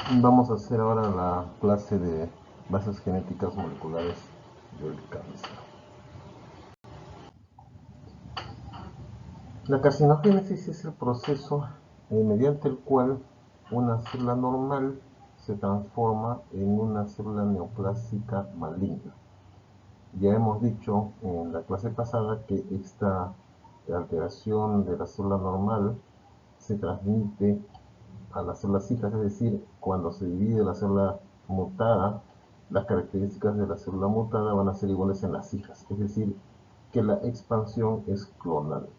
Vamos a hacer ahora la clase de bases genéticas moleculares del cáncer. La carcinogénesis es el proceso mediante el cual una célula normal se transforma en una célula neoplásica maligna. Ya hemos dicho en la clase pasada que esta alteración de la célula normal se transmite a las células hijas, es decir, cuando se divide la célula mutada, las características de la célula mutada van a ser iguales en las hijas, es decir, que la expansión es clonal.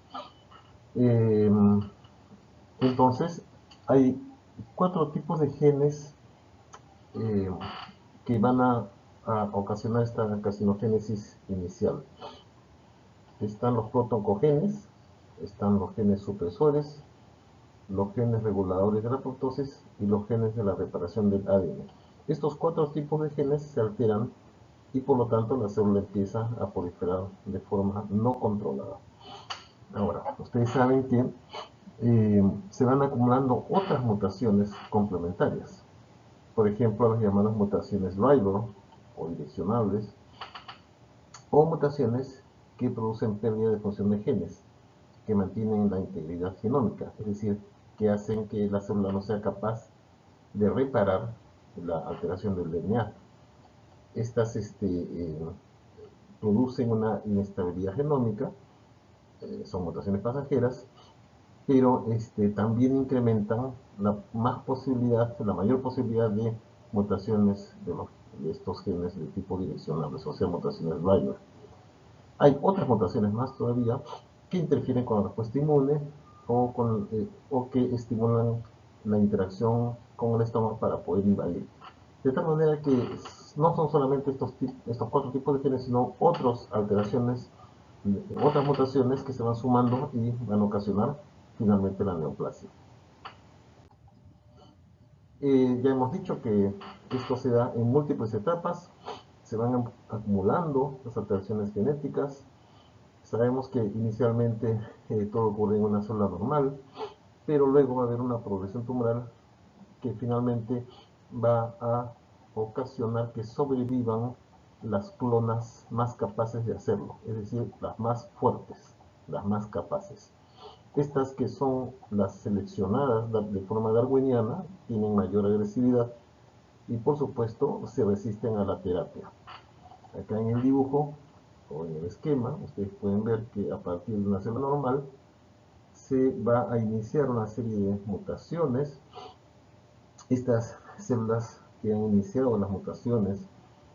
Eh, entonces, hay 4 tipos de genes eh, que van a ocasionar esta carcinogénesis inicial. Están los protoncogenes, están los genes supresores, los genes reguladores de la apoptosis y los genes de la reparación del ADN. Estos 4 tipos de genes se alteran y por lo tanto la célula empieza a proliferar de forma no controlada. Ahora, ustedes saben que se van acumulando otras mutaciones complementarias. Por ejemplo, las llamadas mutaciones driver o direccionables, o mutaciones que producen pérdida de función de genes, que mantienen la integridad genómica, es decir, que hacen que la célula no sea capaz de reparar la alteración del DNA. Estas producen una inestabilidad genómica, son mutaciones pasajeras, pero también incrementan la mayor posibilidad de mutaciones de estos genes de tipo direccionables, o sea, mutaciones driver. Hay otras mutaciones más todavía que interfieren con la respuesta inmune o que estimulan la interacción con el estómago para poder invadir. De tal manera que no son solamente estos 4 tipos de genes, sino otras alteraciones, otras mutaciones que se van sumando y van a ocasionar finalmente la neoplasia. Ya hemos dicho que esto se da en múltiples etapas, se van acumulando las alteraciones genéticas. Sabemos que inicialmente todo ocurre en una célula normal, pero luego va a haber una progresión tumoral que finalmente va a ocasionar que sobrevivan las clonas más capaces de hacerlo, es decir, las más fuertes, las más capaces. Estas, que son las seleccionadas de forma darwiniana, tienen mayor agresividad y por supuesto se resisten a la terapia. Acá en el dibujo o en el esquema ustedes pueden ver que a partir de una célula normal se va a iniciar una serie de mutaciones. Estas células que han iniciado las mutaciones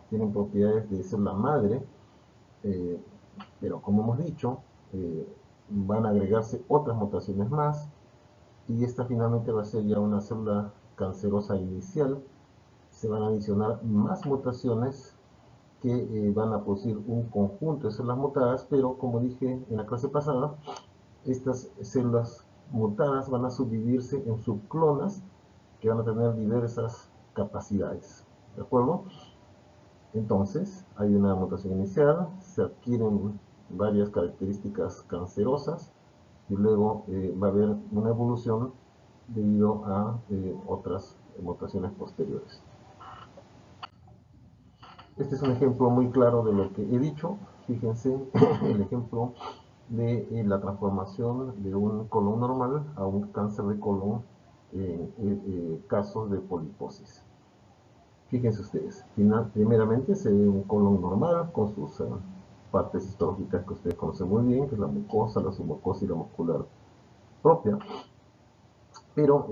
tienen propiedades de célula madre, eh, pero como hemos dicho, van a agregarse otras mutaciones más y esta finalmente va a ser ya una célula cancerosa inicial. Se van a adicionar más mutaciones que van a producir un conjunto de células mutadas, pero como dije en la clase pasada, estas células mutadas van a subdividirse en subclonas que van a tener diversas capacidades. ¿De acuerdo? Entonces, hay una mutación inicial, se adquieren varias características cancerosas y luego va a haber una evolución debido a otras mutaciones posteriores. Este es un ejemplo muy claro de lo que he dicho. Fíjense el ejemplo de la transformación de un colon normal a un cáncer de colon en casos de poliposis. Fíjense ustedes, primeramente se ve un colon normal con sus partes histológicas que ustedes conocen muy bien, que es la mucosa, la submucosa y la muscular propia. Pero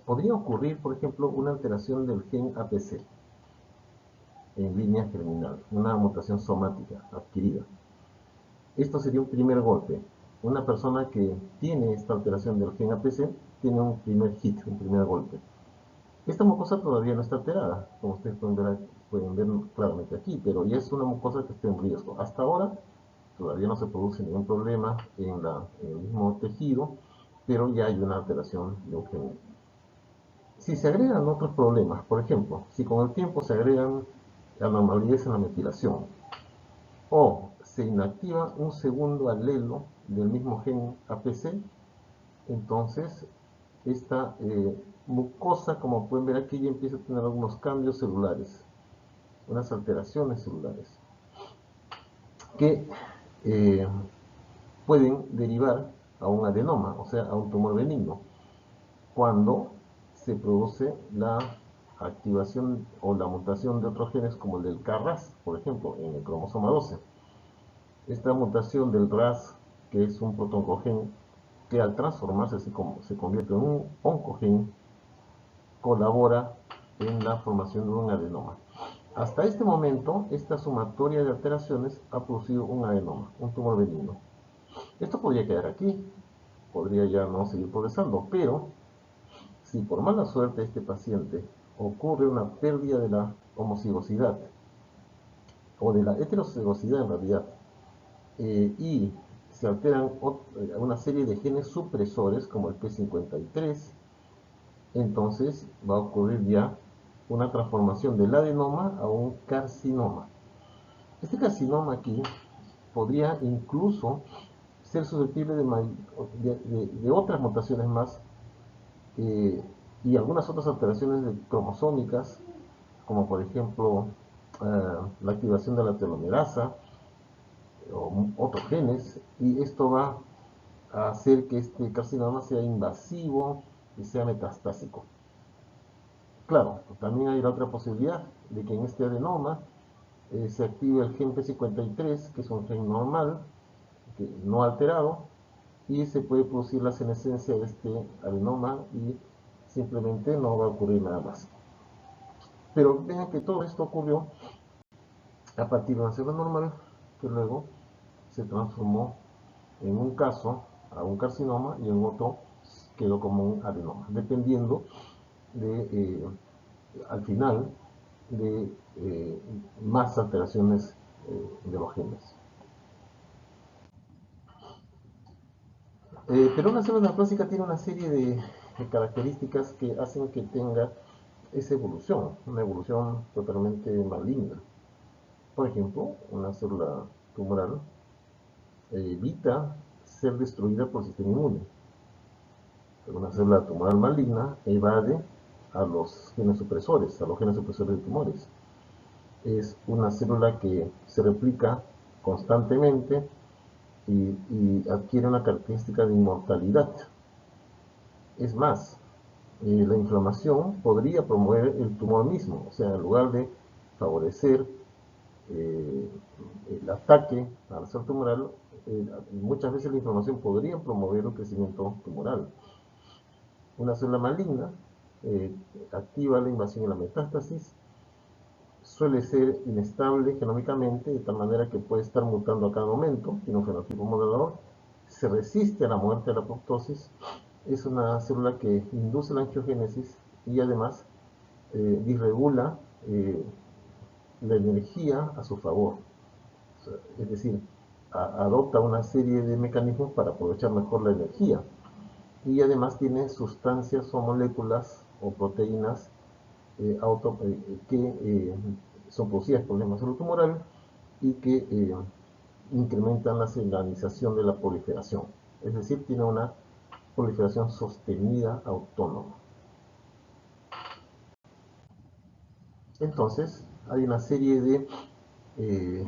podría ocurrir, por ejemplo, una alteración del gen APC en línea germinal, una mutación somática adquirida. Esto sería un primer golpe. Una persona que tiene esta alteración del gen APC tiene un primer hit, un primer golpe. Esta mucosa todavía no está alterada, como ustedes pueden ver claramente aquí, pero ya es una mucosa que está en riesgo. Hasta ahora todavía no se produce ningún problema en el mismo tejido, pero ya hay una alteración de un gen. Si se agregan otros problemas, por ejemplo, si con el tiempo se agregan anormalidades en la metilación, o se inactiva un segundo alelo del mismo gen APC, entonces esta mucosa, como pueden ver aquí, ya empieza a tener algunos cambios celulares, unas alteraciones celulares, que eh, pueden derivar a un adenoma, o sea, a un tumor benigno, cuando se produce la activación o la mutación de otros genes como el del KRAS, por ejemplo, en el cromosoma 12. Esta mutación del RAS, que es un protoncogen que al transformarse se convierte en un oncogen, colabora en la formación de un adenoma. Hasta este momento, esta sumatoria de alteraciones ha producido un adenoma, un tumor benigno. Esto podría quedar aquí, podría ya no seguir progresando, pero si por mala suerte este paciente ocurre una pérdida de la homocigosidad o de la heterocigosidad en realidad, y se alteran una serie de genes supresores como el P53, entonces va a ocurrir ya una transformación del adenoma a un carcinoma. Este carcinoma aquí podría incluso ser susceptible de otras mutaciones más, eh, y algunas otras alteraciones cromosómicas, como por ejemplo la activación de la telomerasa o otros genes, y esto va a hacer que este carcinoma sea invasivo y sea metastásico. Claro, también hay la otra posibilidad de que en este adenoma se active el gen P53, que es un gen normal, que no alterado, y se puede producir la senescencia de este adenoma y simplemente no va a ocurrir nada más. Pero vean que todo esto ocurrió a partir de una célula normal que luego se transformó en un caso a un carcinoma y en otro quedó como un adenoma, dependiendo de, al final, de más alteraciones de los genes. Pero una célula neoplásica tiene una serie de características que hacen que tenga esa evolución, una evolución totalmente maligna. Por ejemplo, una célula tumoral evita ser destruida por el sistema inmune. Pero una célula tumoral maligna evade a los genes supresores, de tumores. Es una célula que se replica constantemente y adquiere una característica de inmortalidad. Es más, la inflamación podría promover el tumor mismo, o sea, en lugar de favorecer eh, el ataque a la célula tumoral, muchas veces la inflamación podría promover un crecimiento tumoral. Una célula maligna eh, activa la invasión y la metástasis, suele ser inestable genómicamente, de tal manera que puede estar mutando a cada momento, tiene un fenotipo modelador, se resiste a la muerte de la apoptosis, es una célula que induce la angiogénesis y además disregula la energía a su favor. O sea, es decir, adopta una serie de mecanismos para aprovechar mejor la energía. Y además tiene sustancias o moléculas o proteínas que son producidas por la célula tumoral y que incrementan la señalización de la proliferación. Es decir, tiene una proliferación sostenida autónoma. Entonces, hay una serie de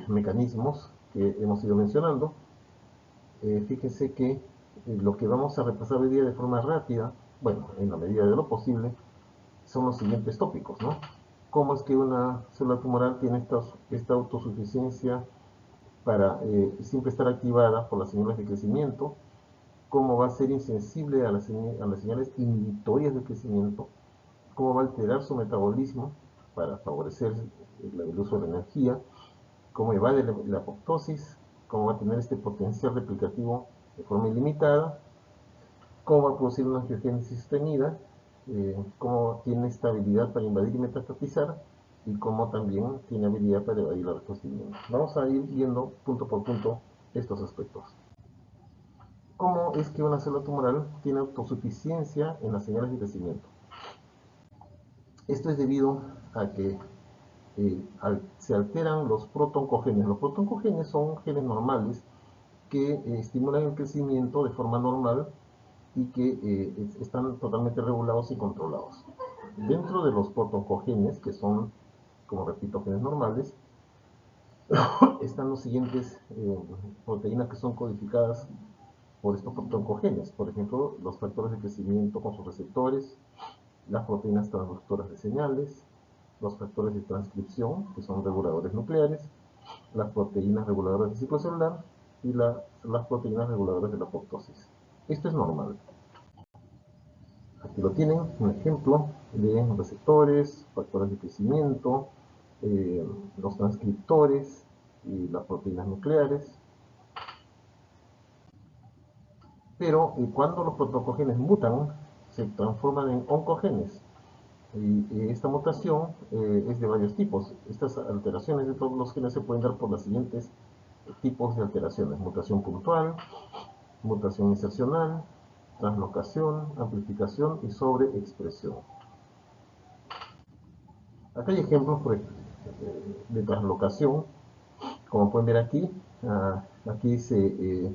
mecanismos que hemos ido mencionando. Fíjense que lo que vamos a repasar hoy día de forma rápida, bueno, en la medida de lo posible, son los siguientes tópicos, ¿no? Cómo es que una célula tumoral tiene esta autosuficiencia para siempre estar activada por las señales de crecimiento, cómo va a ser insensible a las señales inhibitorias de crecimiento, cómo va a alterar su metabolismo para favorecer el uso de la energía, cómo evade la apoptosis, cómo va a tener este potencial replicativo de forma ilimitada, cómo va a producir una angiogénesis sostenida, cómo tiene esta habilidad para invadir y metastatizar, y cómo también tiene habilidad para evadir la respuesta inmune. Vamos a ir viendo punto por punto estos aspectos. ¿Cómo es que una célula tumoral tiene autosuficiencia en las señales de crecimiento? Esto es debido a que se alteran los protoncogenes. Los protoncogenes son genes normales que estimulan el crecimiento de forma normal y que están totalmente regulados y controlados. Dentro de los protoncogenes, que son, como repito, genes normales, están los siguientes proteínas que son codificadas por estos protoncogenes. Por ejemplo, los factores de crecimiento con sus receptores, las proteínas transductoras de señales, los factores de transcripción, que son reguladores nucleares, las proteínas reguladoras del ciclo celular y las proteínas reguladoras de la apoptosis. Esto es normal. Aquí lo tienen, un ejemplo de receptores, factores de crecimiento, los transcriptores y las proteínas nucleares. Pero cuando los protoncogenes mutan, se transforman en oncogenes. Y esta mutación es de varios tipos. Estas alteraciones de todos los genes se pueden dar por los siguientes tipos de alteraciones: mutación puntual, mutación insercional, translocación, amplificación y sobreexpresión. Acá hay ejemplos de translocación. Como pueden ver aquí, aquí se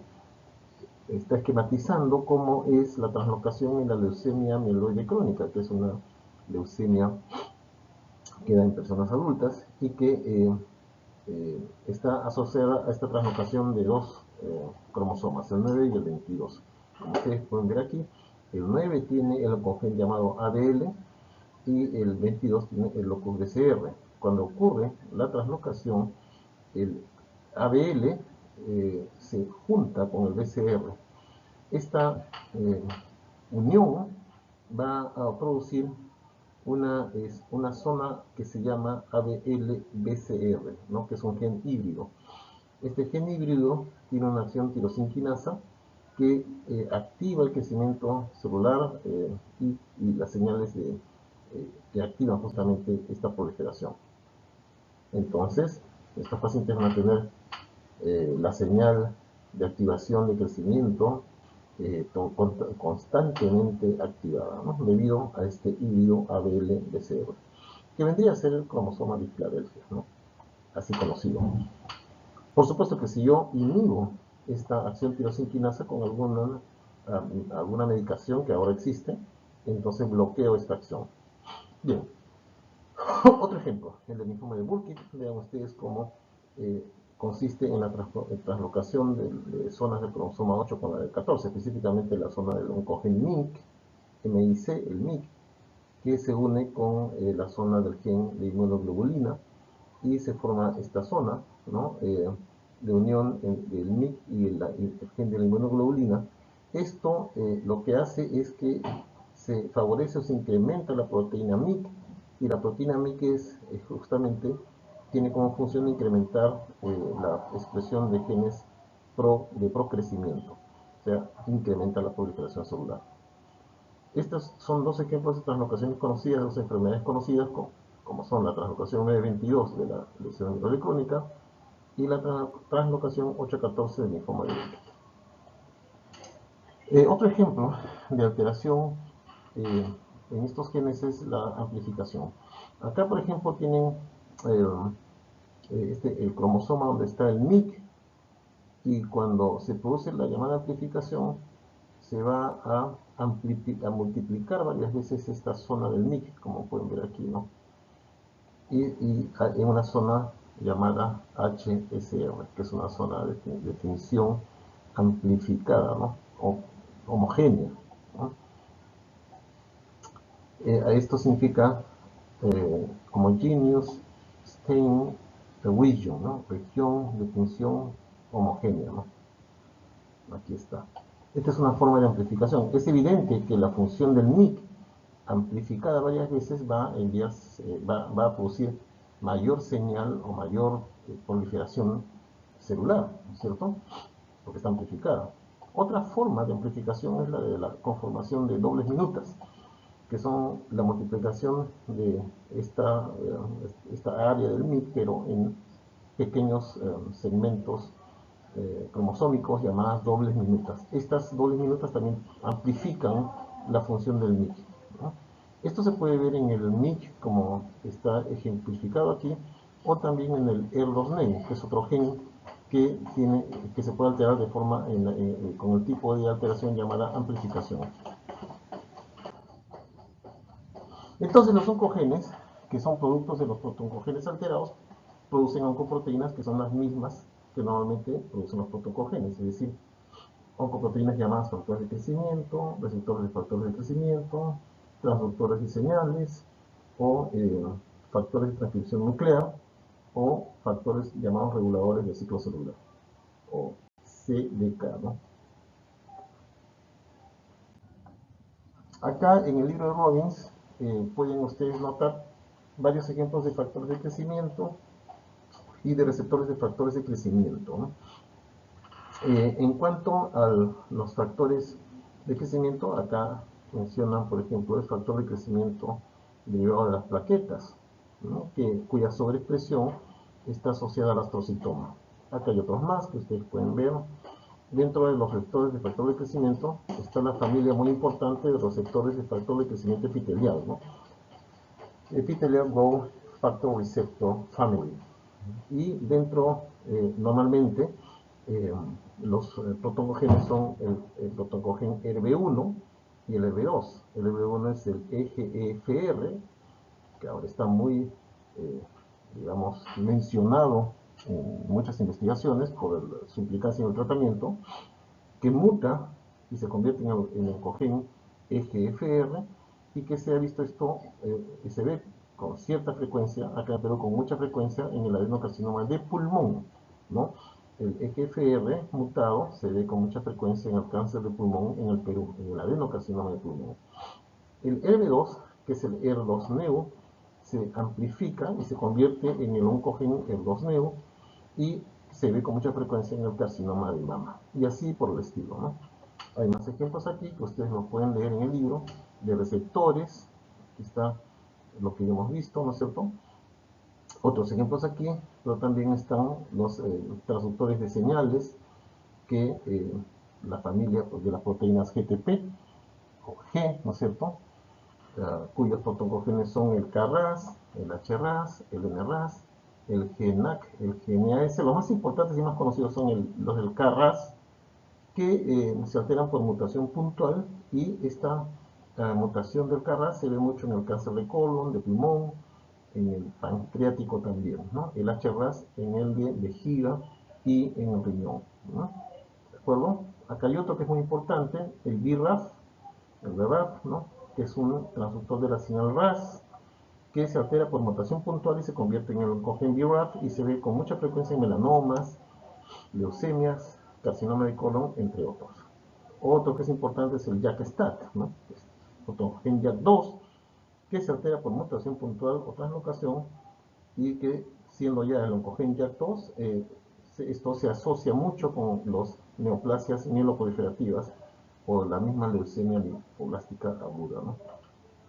está esquematizando cómo es la translocación en la leucemia mieloide crónica, que es una leucemia que da en personas adultas y que está asociada a esta translocación de dos cromosomas, el 9 y el 22. Como ustedes pueden ver aquí, el 9 tiene el oncogen llamado ABL y el 22 tiene el locus BCR. Cuando ocurre la translocación, el ABL se junta con el BCR. Esta unión va a producir una zona que se llama ABL-BCR, ¿no? Que es un gen híbrido. Este gen híbrido tiene una acción tirosinquinasa que activa el crecimiento celular y las señales que activan justamente esta proliferación. Entonces, estos pacientes van a tener la señal de activación de crecimiento constantemente activada, ¿no? Debido a este híbrido ABL-BCR, que vendría a ser el cromosoma de Filadelfia, ¿no? Así conocido. Por supuesto que si yo inhibo esta acción tirosinquinasa con alguna medicación que ahora existe, entonces bloqueo esta acción. Bien, otro ejemplo, el linfoma de Burkitt. Vean ustedes cómo consiste en la translocación de zonas del cromosoma 8 con la del 14, específicamente la zona del oncogen MIC, el MIC, que se une con la zona del gen de inmunoglobulina y se forma esta zona, ¿no? De unión del MIC y el gen de la inmunoglobulina. Esto lo que hace es que se favorece o se incrementa la proteína MIC, y la proteína MIC justamente tiene como función incrementar la expresión de genes de procrecimiento, o sea, incrementa la proliferación celular. Estos son dos ejemplos de translocaciones conocidas, dos enfermedades conocidas, como son la translocación 922 de la leucemia mieloide crónica y la translocación 814 del linfoma de Burkitt. Otro ejemplo de alteración en estos genes es la amplificación. Acá, por ejemplo, tienen el cromosoma donde está el MIC, y cuando se produce la llamada amplificación, se va a multiplicar varias veces esta zona del MIC, como pueden ver aquí, ¿no? Y en una zona llamada HSR, que es una zona de definición amplificada, ¿no? O homogénea, ¿no? Esto significa homogeneous stain region, ¿no? Región de función homogénea, ¿no? Aquí está. Esta es una forma de amplificación. Es evidente que la función del MIC amplificada varias veces va a producir mayor señal o mayor proliferación celular, ¿cierto? Porque está amplificada. Otra forma de amplificación es la de la conformación de dobles minutas, que son la multiplicación de esta área del MIC, pero en pequeños segmentos cromosómicos llamadas dobles minutas. Estas dobles minutas también amplifican la función del MIC, ¿no? Esto se puede ver en el MIC, como está ejemplificado aquí, o también en el ERDOS-NEM, que es otro gen que se puede alterar de forma con el tipo de alteración llamada amplificación. Entonces los oncogenes, que son productos de los protooncogenes alterados, producen oncoproteínas que son las mismas que normalmente producen los protooncogenes, es decir, oncoproteínas llamadas factores de crecimiento, receptores de factores de crecimiento, transductores de señales, o factores de transcripción nuclear, o factores llamados reguladores del ciclo celular, o CDK, ¿no? Acá en el libro de Robbins pueden ustedes notar varios ejemplos de factores de crecimiento y de receptores de factores de crecimiento, ¿no? En cuanto a los factores de crecimiento, acá mencionan, por ejemplo, el factor de crecimiento derivado de las plaquetas, ¿no? Cuya sobreexpresión está asociada al astrocitoma. Acá hay otros más que ustedes pueden ver. Dentro de los receptores de factor de crecimiento está la familia muy importante de los receptores de factor de crecimiento epitelial, ¿no? Epithelial Growth Factor Receptor Family. Y dentro, normalmente, los protoncogenes son el protoncogen RB1 y el RB2. El RB1 es el EGFR, que ahora está muy, digamos, mencionado en muchas investigaciones por su implicancia en el tratamiento, que muta y se convierte en el oncogen EGFR, y que se ha visto esto, y se ve con cierta frecuencia, acá pero con mucha frecuencia, en el adenocarcinoma de pulmón, ¿no? El EGFR mutado se ve con mucha frecuencia en el cáncer de pulmón en el Perú, en el adenocarcinoma de pulmón. El RB2, que es el ER2-neu, se amplifica y se convierte en el oncogen ER2-neu y se ve con mucha frecuencia en el carcinoma de mama. Y así por el estilo, ¿no? Hay más ejemplos aquí que ustedes lo pueden leer en el libro de receptores. Aquí está lo que ya hemos visto, ¿no es cierto? Otros ejemplos aquí, pero también están los transductores de señales, que la familia pues, de las proteínas GTP o G, ¿no es cierto? Cuyos protoncogenes son el KRAS, el HRAS, el NRAS, el GNAC, el GNAS. Los más importantes y más conocidos son los del KRAS, que se alteran por mutación puntual, y esta mutación del KRAS se ve mucho en el cáncer de colon, de pulmón, en el pancreático también, ¿no? El HRAS en el de vejiga y en el riñón, ¿no? ¿De acuerdo? Acá hay otro que es muy importante, el BRAF, ¿no? Que es un transductor de la señal RAS, que se altera por mutación puntual y se convierte en el oncogen BRAF, y se ve con mucha frecuencia en melanomas, leucemias, carcinoma de colon, entre otros. Otro que es importante es el JAK-STAT, ¿no? Oncogen JAK2, que se altera por mutación puntual o translocación, y que, siendo ya el oncogen JAK2, esto se asocia mucho con los neoplasias mieloproliferativas o la misma leucemia linfoblástica aguda, ¿no?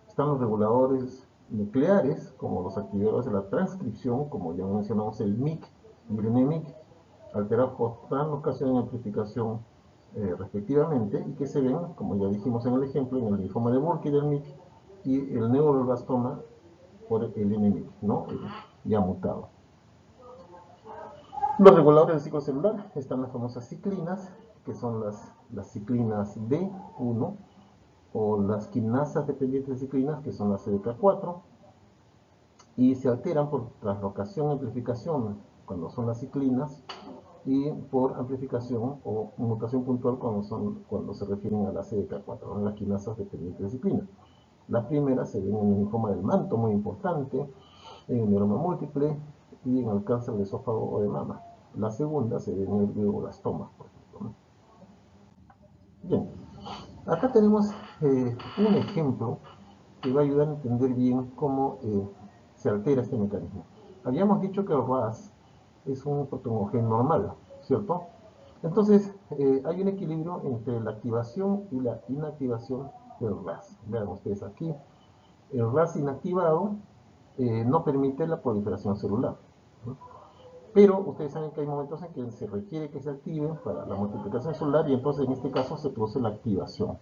Están los reguladores nucleares, como los activadores de la transcripción, como ya mencionamos, el MYC y el NMYC, alterados por translocación y amplificación respectivamente, y que se ven, como ya dijimos en el ejemplo, en el linfoma de Burkitt del MYC y el neuroblastoma por el NMYC, ¿no? Ya mutado. Los reguladores del ciclo celular están las famosas ciclinas, que son las ciclinas D1, o las quinasas dependientes de ciclinas, que son las CDK4, y se alteran por translocación y amplificación cuando son las ciclinas, y por amplificación o mutación puntual cuando se refieren a la CDK4, ¿no? Las quinasas dependientes de ciclina. La primera se ve en el linfoma del manto, muy importante, en el mieloma múltiple y en el cáncer de esófago o de mama. La segunda se ve en el glioblastoma, por ejemplo, ¿no? Bien, acá tenemos un ejemplo que va a ayudar a entender bien cómo se altera este mecanismo. Habíamos dicho que el RAS es un protoncogen normal, ¿cierto? Entonces, hay un equilibrio entre la activación y la inactivación del RAS. Vean ustedes aquí, el RAS inactivado no permite la proliferación celular, ¿no? Pero ustedes saben que hay momentos en que se requiere que se active para la multiplicación celular, y entonces en este caso se produce la activación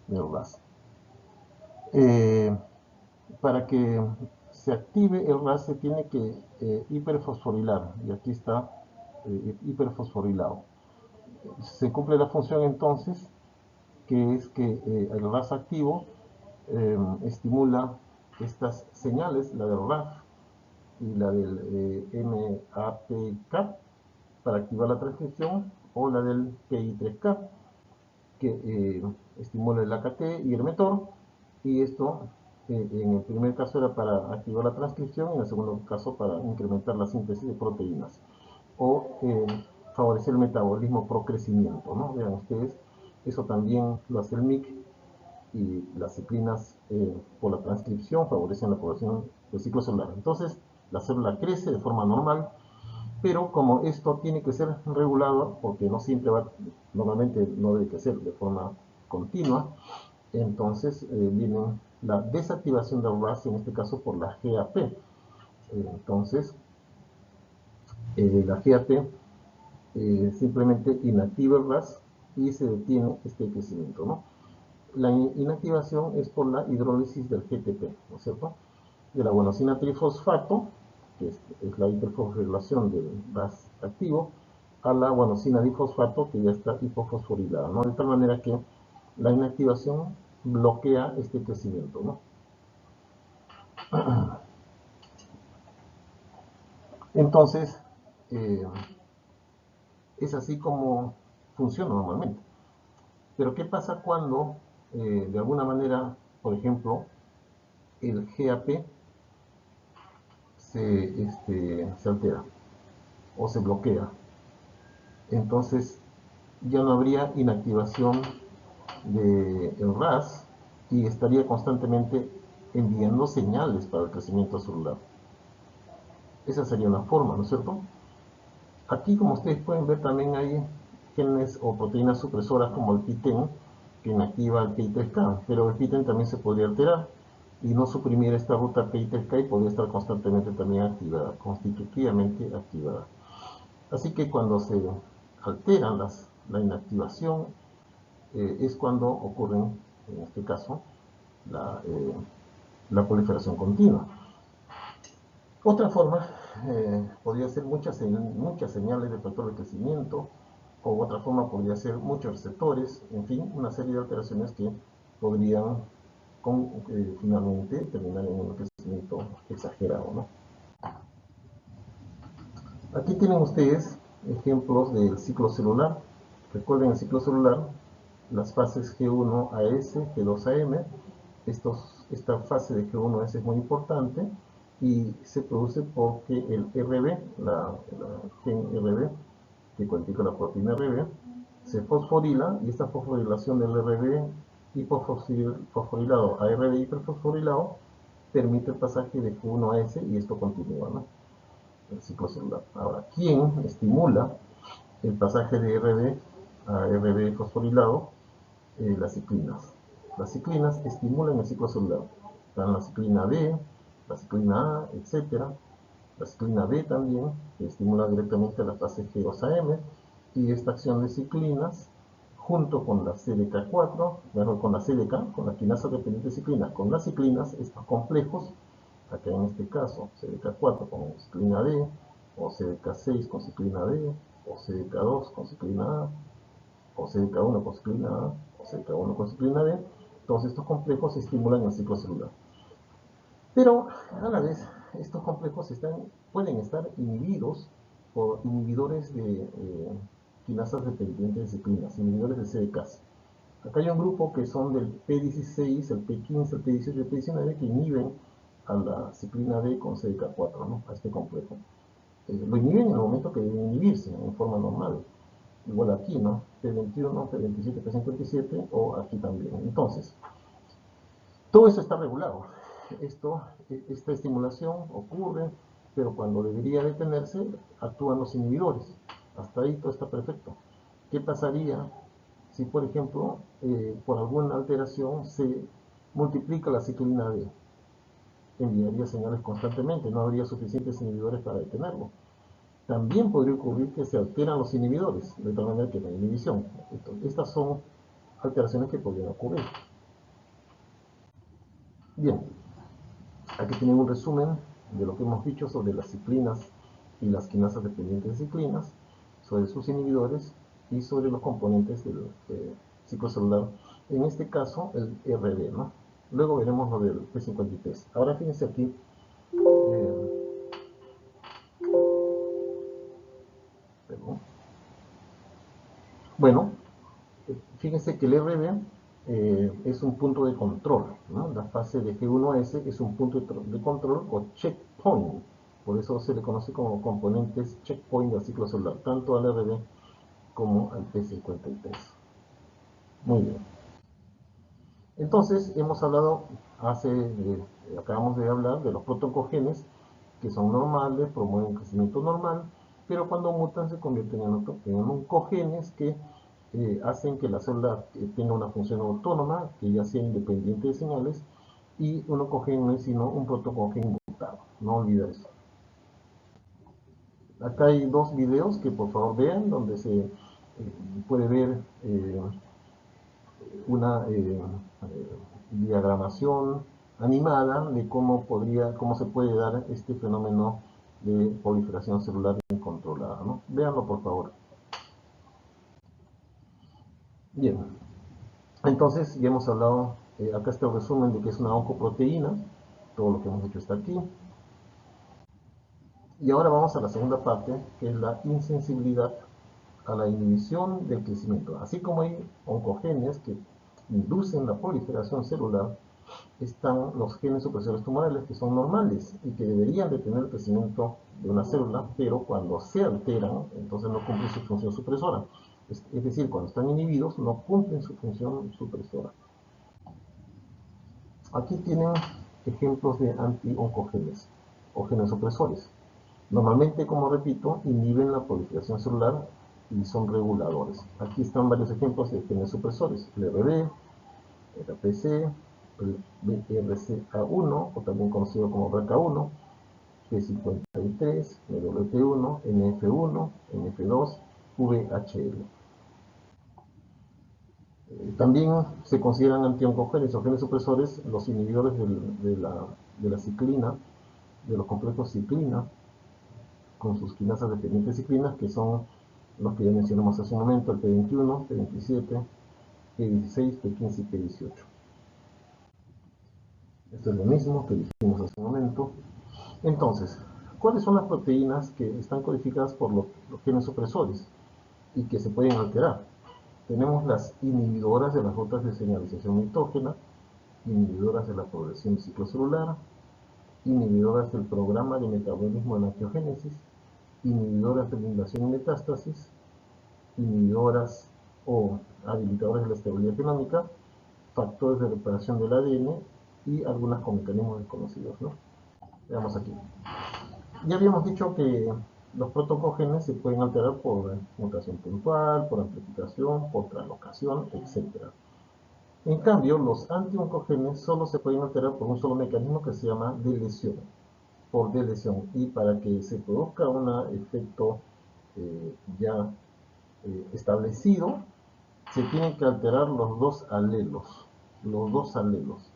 del RAS. Para que se active el RAS se tiene que hiperfosforilar, y aquí está hiperfosforilado. Se cumple la función entonces, que es que el RAS activo estimula estas señales, la del RAF y la del MAPK, para activar la transcripción, o la del PI3K, que estimula el AKT y el METOR, y esto en el primer caso era para activar la transcripción y en el segundo caso para incrementar la síntesis de proteínas o favorecer el metabolismo pro crecimiento, ¿no? Vean ustedes, eso también lo hace el MIC, y las ciclinas por la transcripción favorecen la población del ciclo celular. Entonces la célula crece de forma normal, pero como esto tiene que ser regulado, porque no siempre va, normalmente no debe que ser de forma continua, entonces viene la desactivación del RAS, en este caso por la GAP. Entonces, la GAP simplemente inactiva el RAS y se detiene este crecimiento, ¿no? La inactivación es por la hidrólisis del GTP, ¿no es cierto? De la guanosina trifosfato, que es la hiperfosforilación del RAS activo, a la guanosina difosfato, que ya está hipofosforilada, ¿no? De tal manera que la inactivación bloquea este crecimiento, ¿no? Entonces, es así como funciona normalmente. Pero ¿qué pasa cuando, de alguna manera, por ejemplo, el GAP se altera o se bloquea? Entonces ya no habría inactivación del RAS y estaría constantemente enviando señales para el crecimiento celular. Esa sería una forma, ¿no es cierto? Aquí, como ustedes pueden ver, también hay genes o proteínas supresoras como el PTEN, que inactiva el PI3K, pero el PTEN también se podría alterar y no suprimir esta ruta PI3K y podría estar constantemente también activada, constitutivamente activada. Así que cuando se alteran la inactivación, es cuando ocurren, en este caso, la proliferación continua. Otra forma podría ser muchas señales de factor de crecimiento, o otra forma podría ser muchos receptores, en fin, una serie de alteraciones que podrían finalmente terminar en un crecimiento exagerado, ¿no? Aquí tienen ustedes ejemplos del ciclo celular. Recuerden el ciclo celular, las fases G1 a S, G2 a M. Esta fase de G1 a S es muy importante y se produce porque el RB, la gen RB, que codifica la proteína RB, se fosforila, y esta fosforilación del RB hipofosforilado a RB hiperfosforilado permite el pasaje de G1 a S y esto continúa, ¿no? El ciclo celular. Ahora, ¿quién estimula el pasaje de RB a RB fosforilado? Las ciclinas. Las ciclinas estimulan el ciclo celular. Están la ciclina D, la ciclina A, etc. La ciclina B también, que estimula directamente la fase G2AM, y esta acción de ciclinas, junto con la CDK4, con la CDK, con la quinasa dependiente de ciclina, con las ciclinas, estos complejos, acá en este caso CDK4 con ciclina D, o CDK6 con ciclina D, o CDK2 con ciclina A, o CDK1 con ciclina A, o CDK1 con ciclina D. Todos estos complejos estimulan el ciclo celular. Pero a la vez, estos complejos pueden estar inhibidos por inhibidores de quinasas dependientes de ciclinas, inhibidores de CDKs. Acá hay un grupo que son del P16, el P15, el P18 y el P19 que inhiben a la ciclina D con CDK4, ¿no? A este complejo. Lo inhiben en el momento que deben inhibirse, en forma normal. Igual aquí, ¿no? P21, P27, P57 o aquí también. Entonces, todo eso está regulado. Esta estimulación ocurre, pero cuando debería detenerse, actúan los inhibidores. Hasta ahí todo está perfecto. ¿Qué pasaría si, por ejemplo, por alguna alteración se multiplica la ciclina D? Enviaría señales constantemente, no habría suficientes inhibidores para detenerlo. También podría ocurrir que se alteran los inhibidores, de tal manera que no hay inhibición. Estas son alteraciones que podrían ocurrir. Bien, aquí tienen un resumen de lo que hemos dicho sobre las ciclinas y las quinasas dependientes de ciclinas. sobre sus inhibidores y sobre los componentes del ciclo celular, en este caso el RB, ¿no? Luego veremos lo del P53. Ahora fíjense aquí, perdón. Bueno, fíjense que el RB es un punto de control, ¿no? La fase de G1S es un punto de control o checkpoint, por eso se le conoce como componentes checkpoint del ciclo celular, tanto al RB como al P53. Muy bien. Entonces, hemos hablado, acabamos de hablar de los protoncogenes, que son normales, promueven crecimiento normal, pero cuando mutan se convierten en oncogenes que hacen que la célula tenga una función autónoma, que ya sea independiente de señales, y un oncogene no es sino un protoncogene mutado. No olvida eso. Acá hay dos videos que por favor vean, donde se puede ver una diagramación animada de cómo se puede dar este fenómeno de proliferación celular incontrolada, ¿no? Véanlo por favor. Bien, entonces ya hemos hablado, acá está el resumen de que es una oncoproteína, todo lo que hemos hecho está aquí. Y ahora vamos a la segunda parte, que es la insensibilidad a la inhibición del crecimiento. Así como hay oncogenes que inducen la proliferación celular, están los genes supresores tumorales que son normales y que deberían detener el crecimiento de una célula, pero cuando se alteran, entonces no cumplen su función supresora. Es decir, cuando están inhibidos, no cumplen su función supresora. Aquí tienen ejemplos de anti-oncogenes o genes supresores. Normalmente, como repito, inhiben la proliferación celular y son reguladores. Aquí están varios ejemplos de genes supresores: el RB, el APC, el BRCA1, o también conocido como BRCA1, P53, MWT1, NF1, NF2, VHL. También se consideran antioncogenes o genes supresores los inhibidores de la ciclina, de los complejos ciclina, con sus quinasas dependientes ciclinas, que son los que ya mencionamos hace un momento: el P21, P27, P16, P15 y P18. Esto es lo mismo que dijimos hace un momento. Entonces, ¿cuáles son las proteínas que están codificadas por los genes supresores y que se pueden alterar? Tenemos las inhibidoras de las rutas de señalización mitógena, inhibidoras de la progresión del ciclo celular, inhibidoras del programa de metabolismo en angiogénesis, inhibidoras de la invasión y metástasis, inhibidoras o habilitadores de la estabilidad genómica, factores de reparación del ADN y algunas con mecanismos desconocidos, ¿no? Veamos aquí. Ya habíamos dicho que los protoncogenes se pueden alterar por mutación puntual, por amplificación, por translocación, etc. En cambio, los antioncogenes solo se pueden alterar por un solo mecanismo que se llama deleción, por deleción. Y para que se produzca un efecto ya establecido, se tienen que alterar los dos alelos. Los dos alelos.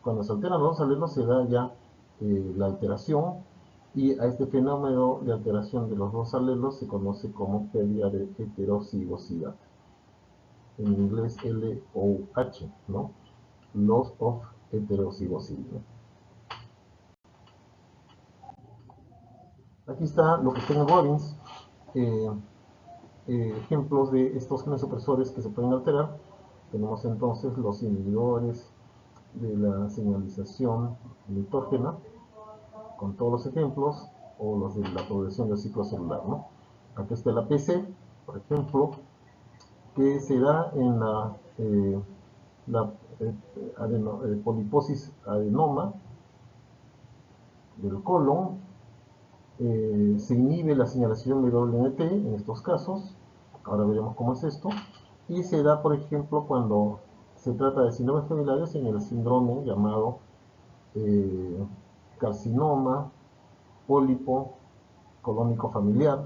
Cuando se alteran los dos alelos se da ya la alteración, y a este fenómeno de alteración de los dos alelos se conoce como pérdida de heterocigosidad. En inglés LOH, ¿no? Loss of heterozygosity, ¿no? Aquí está lo que está en Robbins, ejemplos de estos genes supresores que se pueden alterar. Tenemos entonces los inhibidores de la señalización mitógena, con todos los ejemplos, o los de la progresión del ciclo celular, ¿no? Aquí está la PC, por ejemplo, que se da en la poliposis adenoma del colon. Se inhibe la señalización de WNT en estos casos. Ahora veremos cómo es esto. Y se da, por ejemplo, cuando se trata de síndromes familiares, en el síndrome llamado carcinoma pólipo colónico familiar,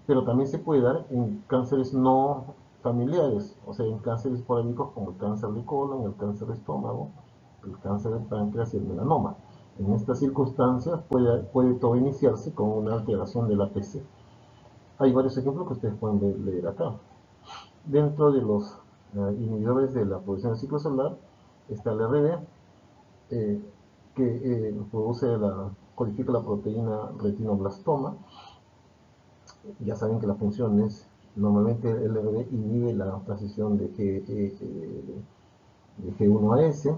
pero también se puede dar en cánceres no familiares, o sea, en cánceres polémicos como el cáncer de colon, el cáncer de estómago, el cáncer de páncreas y el melanoma. En estas circunstancias puede todo iniciarse con una alteración del APC. Hay varios ejemplos que ustedes pueden leer acá. Dentro de los inhibidores de la producción del ciclo celular está el RB, que codifica la proteína retinoblastoma. Ya saben que la función es, normalmente el RB inhibe la transición de G1 a S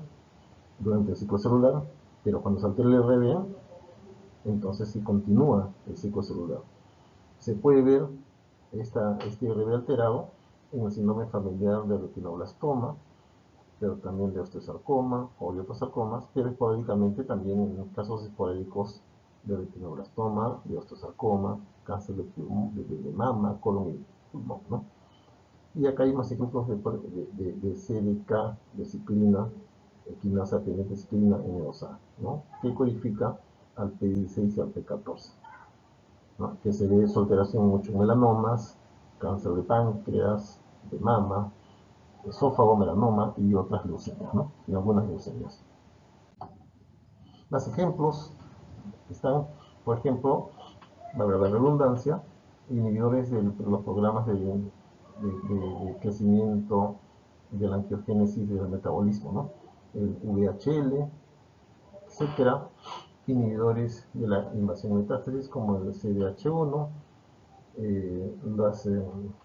durante el ciclo celular, pero cuando se altera el RB, entonces sí continúa el ciclo celular. Se puede ver este RB alterado en el síndrome familiar de retinoblastoma, pero también de osteosarcoma o de otros sarcomas, pero esporádicamente también en casos esporádicos de retinoblastoma, de osteosarcoma, cáncer de mama, colon y pulmón, ¿no? Y acá hay más ejemplos de CDK, de ciclina, quinasa pendiente ciclina N2A, ¿no? Que codifica al P16 y al P14, ¿no? Que se ve su alteración mucho en melanomas, cáncer de páncreas, de mama, esófago, melanoma y otras leucemias, ¿no? Y algunas leucemias. Los ejemplos están, por ejemplo, la redundancia, inhibidores de los programas de crecimiento de la angiogénesis y del metabolismo, ¿no? El VHL, etcétera, inhibidores de la invasión metástasis como el CDH1, los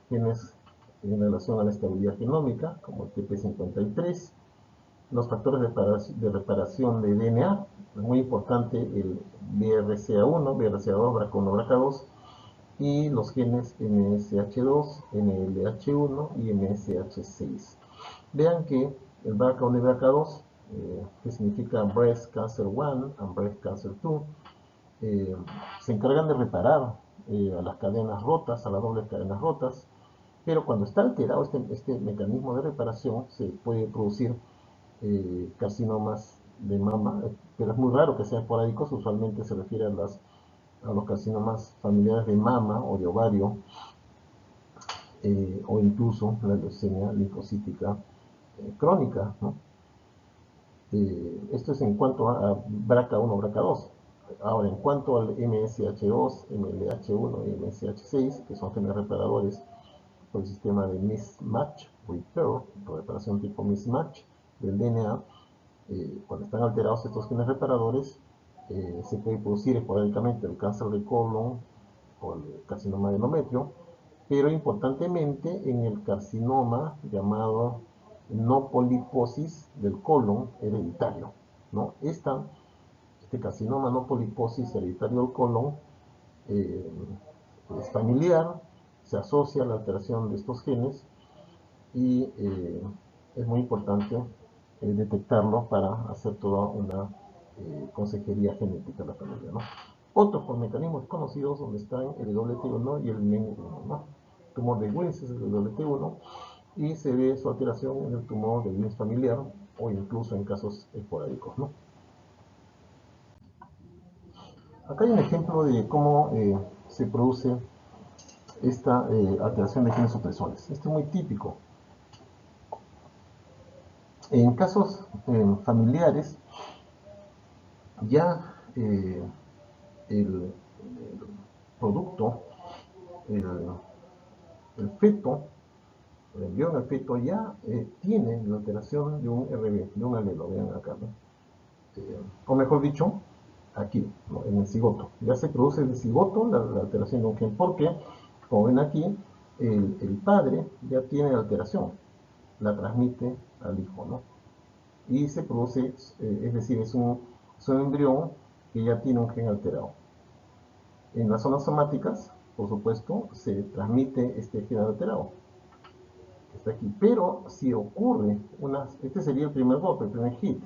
genes en relación a la estabilidad genómica como el TP53, los factores de reparación de DNA, muy importante el BRCA1, BRCA2, BRCA1, BRCA2, y los genes MSH2, NLH1 y MSH6. Vean que el BRCA1 y BRCA2, que significa Breast Cancer 1 and Breast Cancer 2, se encargan de reparar a las cadenas rotas, a las dobles cadenas rotas, pero cuando está alterado este mecanismo de reparación, se puede producir carcinomas de mama, pero es muy raro que sean esporádicos, usualmente se refiere a los carcinomas familiares de mama o de ovario, o incluso la leucemia linfocítica crónica, ¿no? Esto es en cuanto a BRCA1, BRCA2. Ahora, en cuanto al MSH2, MLH1 y MSH6, que son genes reparadores por el sistema de mismatch repair, por reparación tipo mismatch del DNA, cuando están alterados estos genes reparadores, se puede producir esporádicamente el cáncer de colon o el carcinoma de endometrio, pero importantemente en el carcinoma llamado no poliposis del colon hereditario, ¿no? Este carcinoma no poliposis hereditario del colon eh, es familiar, se asocia a la alteración de estos genes y es muy importante detectarlo para hacer toda una consejería genética de la familia, ¿no? Otros por mecanismos conocidos donde están el WT1 y el MEN1, ¿no? El tumor de Wilms es el WT1 y se ve su alteración en el tumor de Wilms familiar o incluso en casos esporádicos, ¿no? Acá hay un ejemplo de cómo se produce esta alteración de genes supresores. Esto es muy típico. En casos familiares, ya el producto, el, el feto, el embrión del feto ya tiene la alteración de un RB, de un alelo, vean acá, ¿no? O mejor dicho, aquí, ¿no? En el cigoto. Ya se produce en el cigoto la alteración de un gen, porque, como ven aquí, el padre ya tiene la alteración, la transmite al hijo, ¿no? Y se produce, es decir, es un embrión que ya tiene un gen alterado. En las zonas somáticas, por supuesto, se transmite este gen alterado, que está aquí. Pero si ocurre este sería el primer golpe, el primer hit,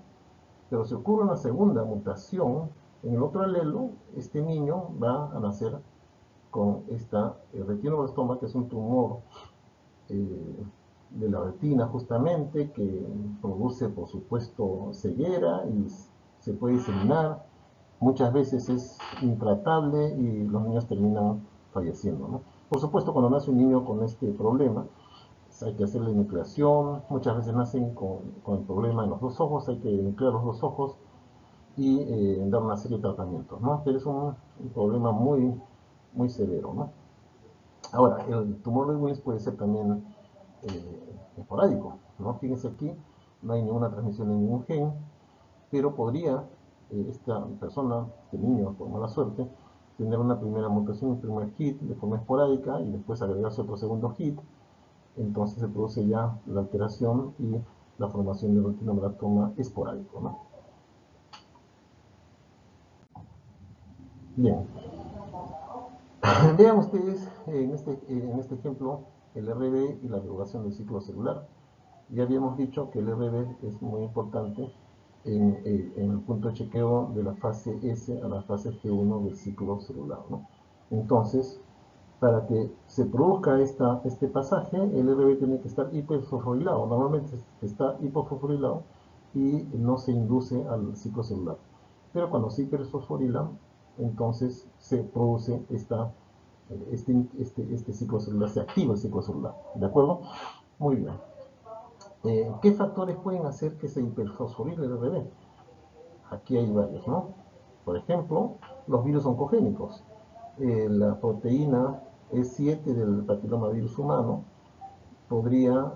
pero si ocurre una segunda mutación en el otro alelo, este niño va a nacer con esta retinoblastoma, que es un tumor de la retina justamente, que produce por supuesto ceguera y se puede diseminar. Muchas veces es intratable y los niños terminan falleciendo, ¿no? Por supuesto, cuando nace un niño con este problema, hay que hacerle nucleación. Muchas veces nacen con el problema en los dos ojos, hay que nuclear los dos ojos y dar una serie de tratamientos, ¿no? Pero es un problema muy, muy severo, ¿no? Ahora, el tumor de Wilms puede ser también esporádico, ¿no? Fíjense aquí, no hay ninguna transmisión de ningún gen, pero podría esta persona, este niño, por mala suerte, tener una primera mutación, un primer hit de forma esporádica y después agregarse otro segundo hit. Entonces se produce ya la alteración y la formación de retinoblastoma esporádico, ¿no? Bien, vean ustedes en este ejemplo el RB y la divulgación del ciclo celular. Ya habíamos dicho que el RB es muy importante en el punto de chequeo de la fase S a la fase G1 del ciclo celular, ¿no? Entonces, para que se produzca este pasaje, el RB tiene que estar hiperfosforilado. Normalmente está hipofosforilado y no se induce al ciclo celular. Pero cuando se hiperfosforila, entonces se produce este ciclo celular, se activa el ciclo celular. ¿De acuerdo? Muy bien. ¿Qué factores pueden hacer que se hiperfosforile el RB? Aquí hay varios, ¿no? Por ejemplo, los virus oncogénicos. La proteína E7 del papiloma virus humano podría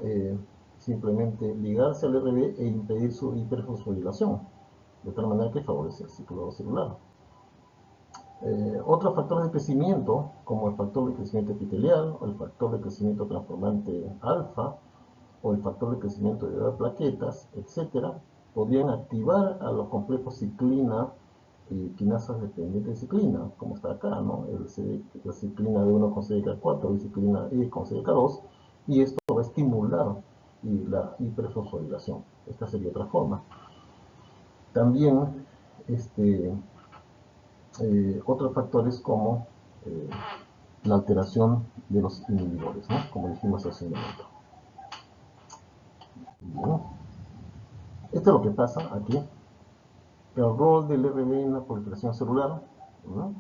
simplemente ligarse al RB e impedir su hiperfosforilación, de tal manera que favorece el ciclo celular. Otros factores de crecimiento, como el factor de crecimiento epitelial, o el factor de crecimiento transformante alfa, o el factor de crecimiento de plaquetas, etcétera, podrían activar a los complejos ciclina y quinasas dependientes de ciclina, como está acá, ¿no? La ciclina D1 con CDK4 y ciclina E con CDK2, y esto va a estimular la hiperfosforilación. Esta sería otra forma. También, otros factores como la alteración de los inhibidores, ¿no? Como dijimos hace un momento. Bien. Esto es lo que pasa aquí. El rol del RB en la proliferación celular, ¿no?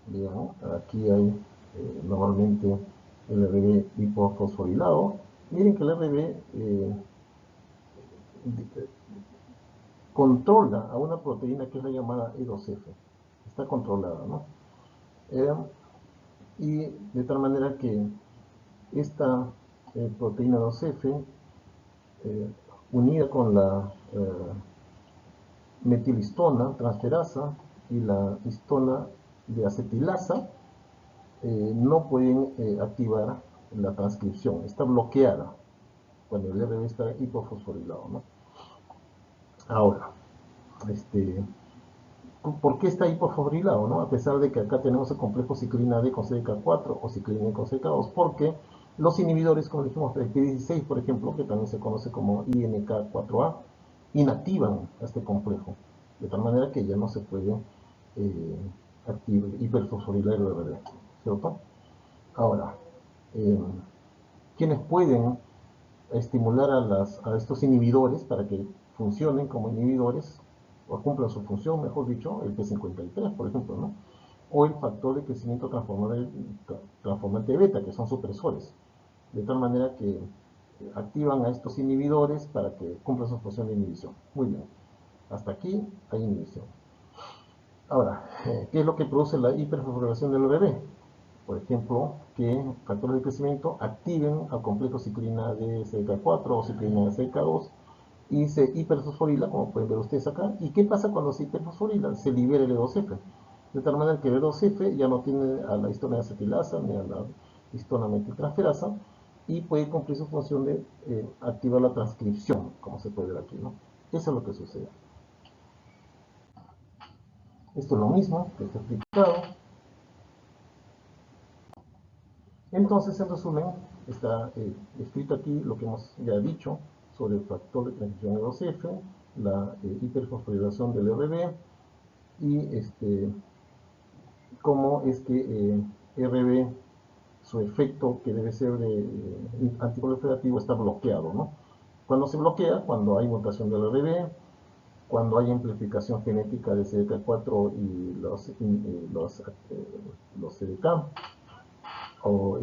Bien, aquí hay normalmente el RB hipofosforilado. Miren que el RB controla a una proteína que es la llamada E2F. Está controlada, ¿no? Y de tal manera que esta proteína 2F, unida con la metilhistona transferasa y la histona de acetilasa, no pueden activar la transcripción, está bloqueada cuando el RB está hipofosforilado, ¿no? Ahora, ¿por qué está hipofosforilado, no? A pesar de que acá tenemos el complejo ciclina D con CDK4 o ciclina E con CDK2, porque los inhibidores, como dijimos, del P16, por ejemplo, que también se conoce como INK4A, inactivan a este complejo, de tal manera que ya no se puede hiperfosforilar el RB, ¿cierto? Ahora, ¿quiénes pueden estimular a estos inhibidores para que funcionen como inhibidores o cumplan su función, mejor dicho, el P53, por ejemplo, ¿no? O el factor de crecimiento transformante beta, que son supresores, de tal manera que activan a estos inhibidores para que cumplan su función de inhibición. Muy bien, hasta aquí hay inhibición. Ahora, ¿qué es lo que produce la hiperfosforilación del bebé? Por ejemplo, que factores de crecimiento activen al complejo ciclina de CDK4 o ciclina de CDK2 y se hiperfosforila, como pueden ver ustedes acá. ¿Y qué pasa cuando se hiperfosforila? Se libera el E2F, de tal manera que el E2F ya no tiene a la histona de acetilasa ni a la histona metiltransferasa y puede cumplir su función de activar la transcripción, como se puede ver aquí, ¿no? Eso es lo que sucede. Esto es lo mismo que está explicado. Entonces, en resumen, está escrito aquí lo que hemos ya dicho sobre el factor de transcripción E2F, la hiperfosforilación del RB y cómo es que RB, su efecto que debe ser de antiproliferativo, está bloqueado, ¿no? Cuando se bloquea, cuando hay mutación del RB, cuando hay amplificación genética de CDK4 y los CDK, o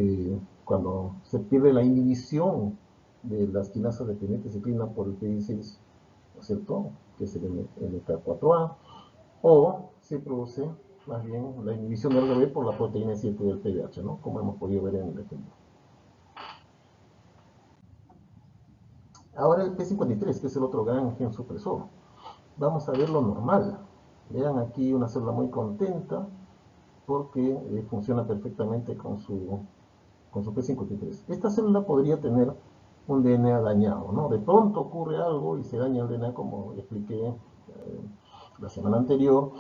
cuando se pierde la inhibición de las quinasas dependientes de ciclina por el P16, ¿no es cierto? Que es el MK4A, o se produce más bien la inhibición del RB por la proteína 7 del PDH, ¿no? Como hemos podido ver en el ejemplo. Ahora el P53, que es el otro gran gen supresor. Vamos a ver lo normal. Vean aquí una célula muy contenta porque funciona perfectamente con su P53. Esta célula podría tener un DNA dañado, ¿no? De pronto ocurre algo y se daña el DNA, como expliqué la semana anterior.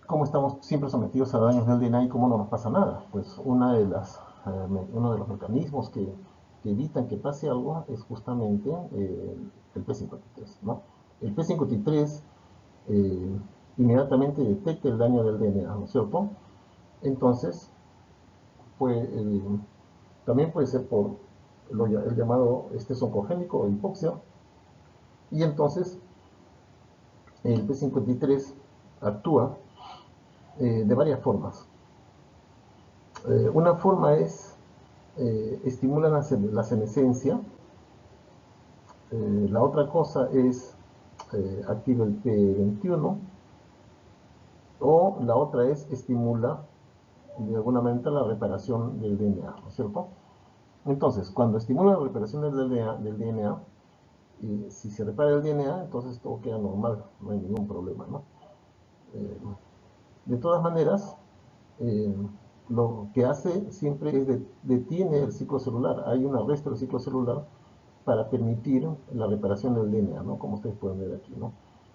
Cómo estamos siempre sometidos a daños del DNA y cómo no nos pasa nada. Pues uno de los mecanismos que evitan que pase algo es justamente el P53, ¿no? El P53 eh, inmediatamente detecta el daño del DNA, ¿no es cierto? Entonces, pues, también puede ser por el llamado estrés oncogénico o hipoxia, y entonces el P53 actúa de varias formas. Una forma es estimular la senescencia. La otra cosa es activa el P21, o la otra es estimula de alguna manera la reparación del DNA, ¿no es cierto? Entonces, cuando estimula la reparación del DNA, y si se repara el DNA, entonces todo queda normal, no hay ningún problema, ¿no? Eh, de todas maneras, eh, lo que hace siempre es detiene el ciclo celular. Hay un arresto del ciclo celular para permitir la reparación del DNA, ¿no? Como ustedes pueden ver aquí, ¿no?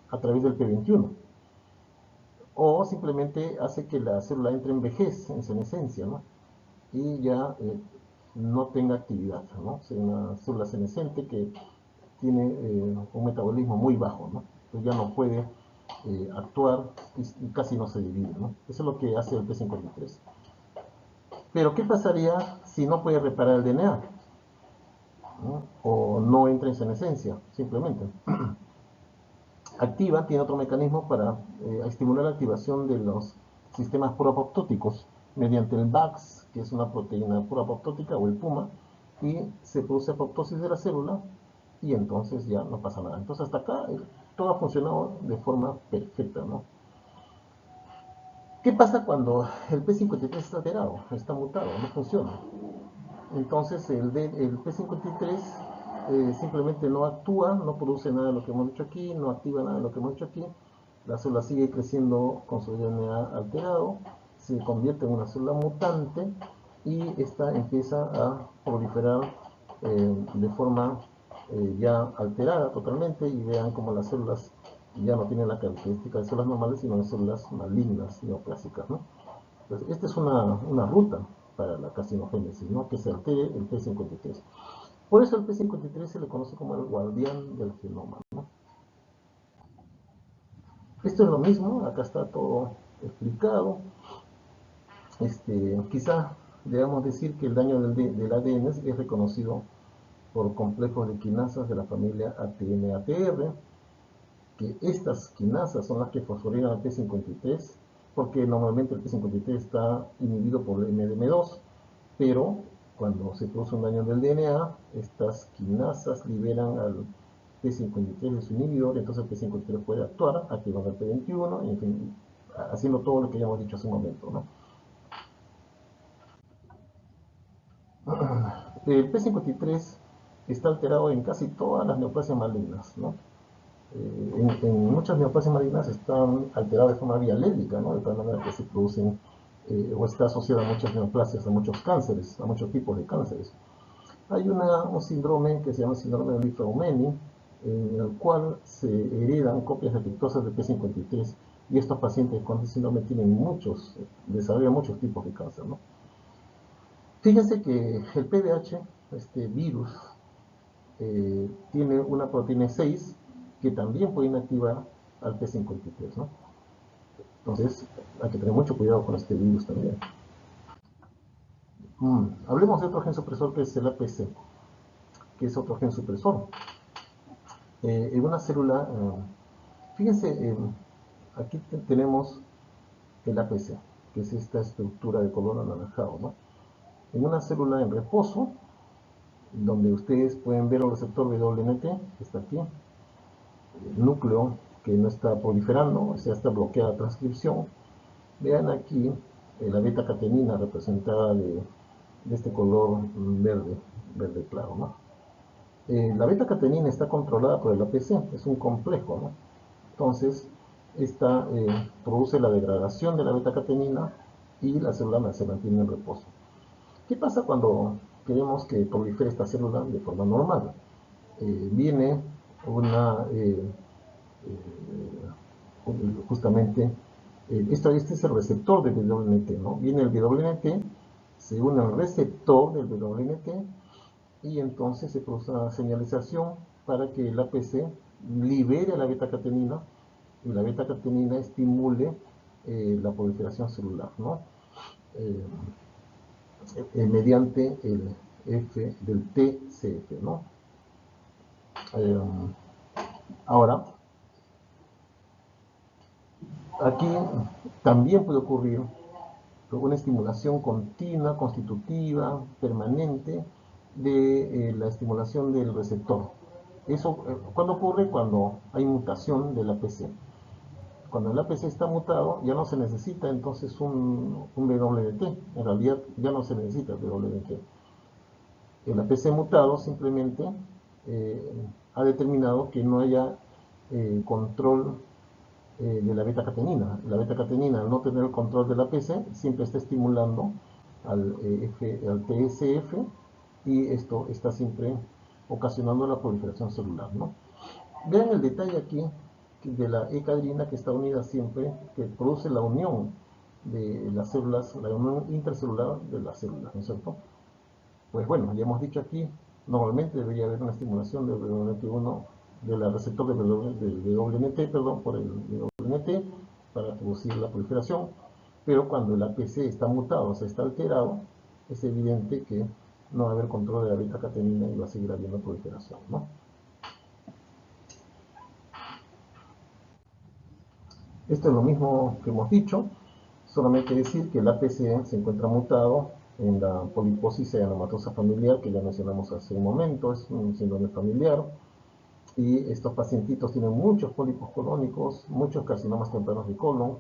A través del P21. O simplemente hace que la célula entre en vejez, en senescencia, ¿no? Y ya no tenga actividad, ¿no? O sea, una célula senescente que tiene un metabolismo muy bajo, ¿no? Entonces ya no puede actuar y casi no se divide, ¿no? Eso es lo que hace el P53. Pero ¿qué pasaría si no puede reparar el DNA? ¿No? O no entra en senescencia, simplemente. Activa, tiene otro mecanismo para estimular la activación de los sistemas proapoptóticos mediante el BAX, que es una proteína proapoptótica, o el PUMA, y se produce apoptosis de la célula y entonces ya no pasa nada. Entonces hasta acá todo ha funcionado de forma perfecta, ¿no? ¿Qué pasa cuando el P53 está alterado, está mutado, no funciona? Entonces el P53 simplemente no actúa, no produce nada de lo que hemos dicho aquí, no activa nada de lo que hemos dicho aquí. La célula sigue creciendo con su DNA alterado, se convierte en una célula mutante y esta empieza a proliferar de forma ya alterada totalmente, y vean como las células ya no tienen la característica de células normales, sino de células malignas, neoplásicas, ¿no? Entonces, esta es una ruta para la carcinogénesis, ¿no? Que se altere el P53. Por eso el P53 se le conoce como el guardián del genoma, ¿no? Esto es lo mismo, acá está todo explicado. Quizá debamos decir que el daño del ADN es reconocido por complejos de quinasas de la familia ATN-ATR, que estas quinasas son las que fosforilan al P53, porque normalmente el P53 está inhibido por el MDM2, pero cuando se produce un daño del DNA, estas quinasas liberan al P53 de su inhibidor, entonces el P53 puede actuar, activando el P21, en fin, haciendo todo lo que ya hemos dicho hace un momento, ¿no? El P53 está alterado en casi todas las neoplasias malignas, ¿no? En muchas neoplasias malignas están alteradas de forma bialélica, ¿no? De tal manera que se producen o está asociada a muchas neoplasias, a muchos cánceres, a muchos tipos de cánceres. Hay un síndrome que se llama síndrome de Li-Fraumeni, en el cual se heredan copias defectuosas de P53, y estos pacientes con este síndrome desarrollan muchos tipos de cáncer, ¿no? Fíjense que el PDH, este virus, tiene una proteína 6 que también puede inactivar al P53, ¿no? Entonces, hay que tener mucho cuidado con este virus también. Hablemos de otro gen supresor, que es el APC, que es otro gen supresor. En una célula, fíjense, aquí tenemos el APC, que es esta estructura de color anaranjado, ¿no? En una célula en reposo, donde ustedes pueden ver el receptor WNT, que está aquí, el núcleo que no está proliferando, o sea, está bloqueada la transcripción, Vean aquí la beta-catenina representada de este color verde claro, ¿no? La beta-catenina está controlada por el APC, es un complejo, ¿no? Entonces, esta produce la degradación de la beta-catenina y la célula se mantiene en reposo. ¿Qué pasa cuando queremos que prolifere esta célula de forma normal? Viene una, justamente, este es el receptor del WNT, ¿no? Viene el WNT, se une al receptor del WNT y entonces se produce una señalización para que el APC libere la beta-catenina y la beta-catenina estimule la proliferación celular, ¿no? Eh, mediante el F del TCF, ¿no? Ahora, aquí también puede ocurrir una estimulación continua, constitutiva, permanente de la estimulación del receptor. Eso, ¿cuándo ocurre? Cuando hay mutación del APC. Cuando el APC está mutado, ya no se necesita entonces un WNT. En realidad, ya no se necesita el WNT. El APC mutado simplemente ha determinado que no haya control de la beta-catenina. La beta-catenina, al no tener el control del APC, siempre está estimulando al TSF y esto está siempre ocasionando la proliferación celular, ¿no? Vean el detalle aquí de la E-cadrina que está unida siempre, que produce la unión de las células, la unión intracelular de las células, ¿no es cierto? Pues bueno, ya hemos dicho aquí, normalmente debería haber una estimulación del WNT1, del receptor del WNT, perdón, por el WNT para producir la proliferación, pero cuando el APC está mutado, o sea, está alterado, es evidente que no va a haber control de la beta-catenina y va a seguir habiendo proliferación, ¿no? Esto es lo mismo que hemos dicho, solamente decir que el APC se encuentra mutado en la poliposis adenomatosa familiar, que ya mencionamos hace un momento, es un síndrome familiar, y estos pacientitos tienen muchos pólipos colónicos, muchos carcinomas tempranos de colon,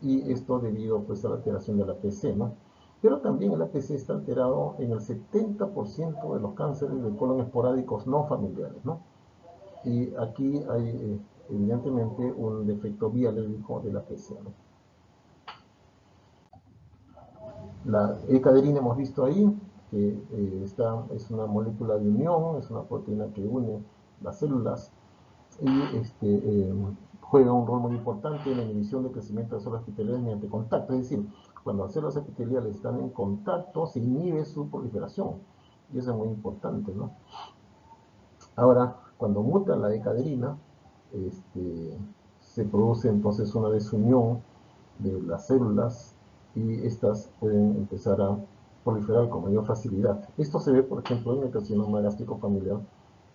y esto debido pues a la alteración del APC, ¿no? Pero también el APC está alterado en el 70% de los cánceres de colon esporádicos no familiares, ¿no? Y aquí hay evidentemente un defecto biallélico del APC, ¿no? La E-caderina hemos visto ahí, que es una molécula de unión, es una proteína que une las células y juega un rol muy importante en la inhibición de crecimiento de células epiteliales mediante contacto. Es decir, cuando las células epiteliales están en contacto, se inhibe su proliferación. Y eso es muy importante, ¿no? Ahora, cuando muta la E-caderina, se produce entonces una desunión de las células y estas pueden empezar a proliferar con mayor facilidad. Esto se ve, por ejemplo, en el carcinoma gástrico familiar,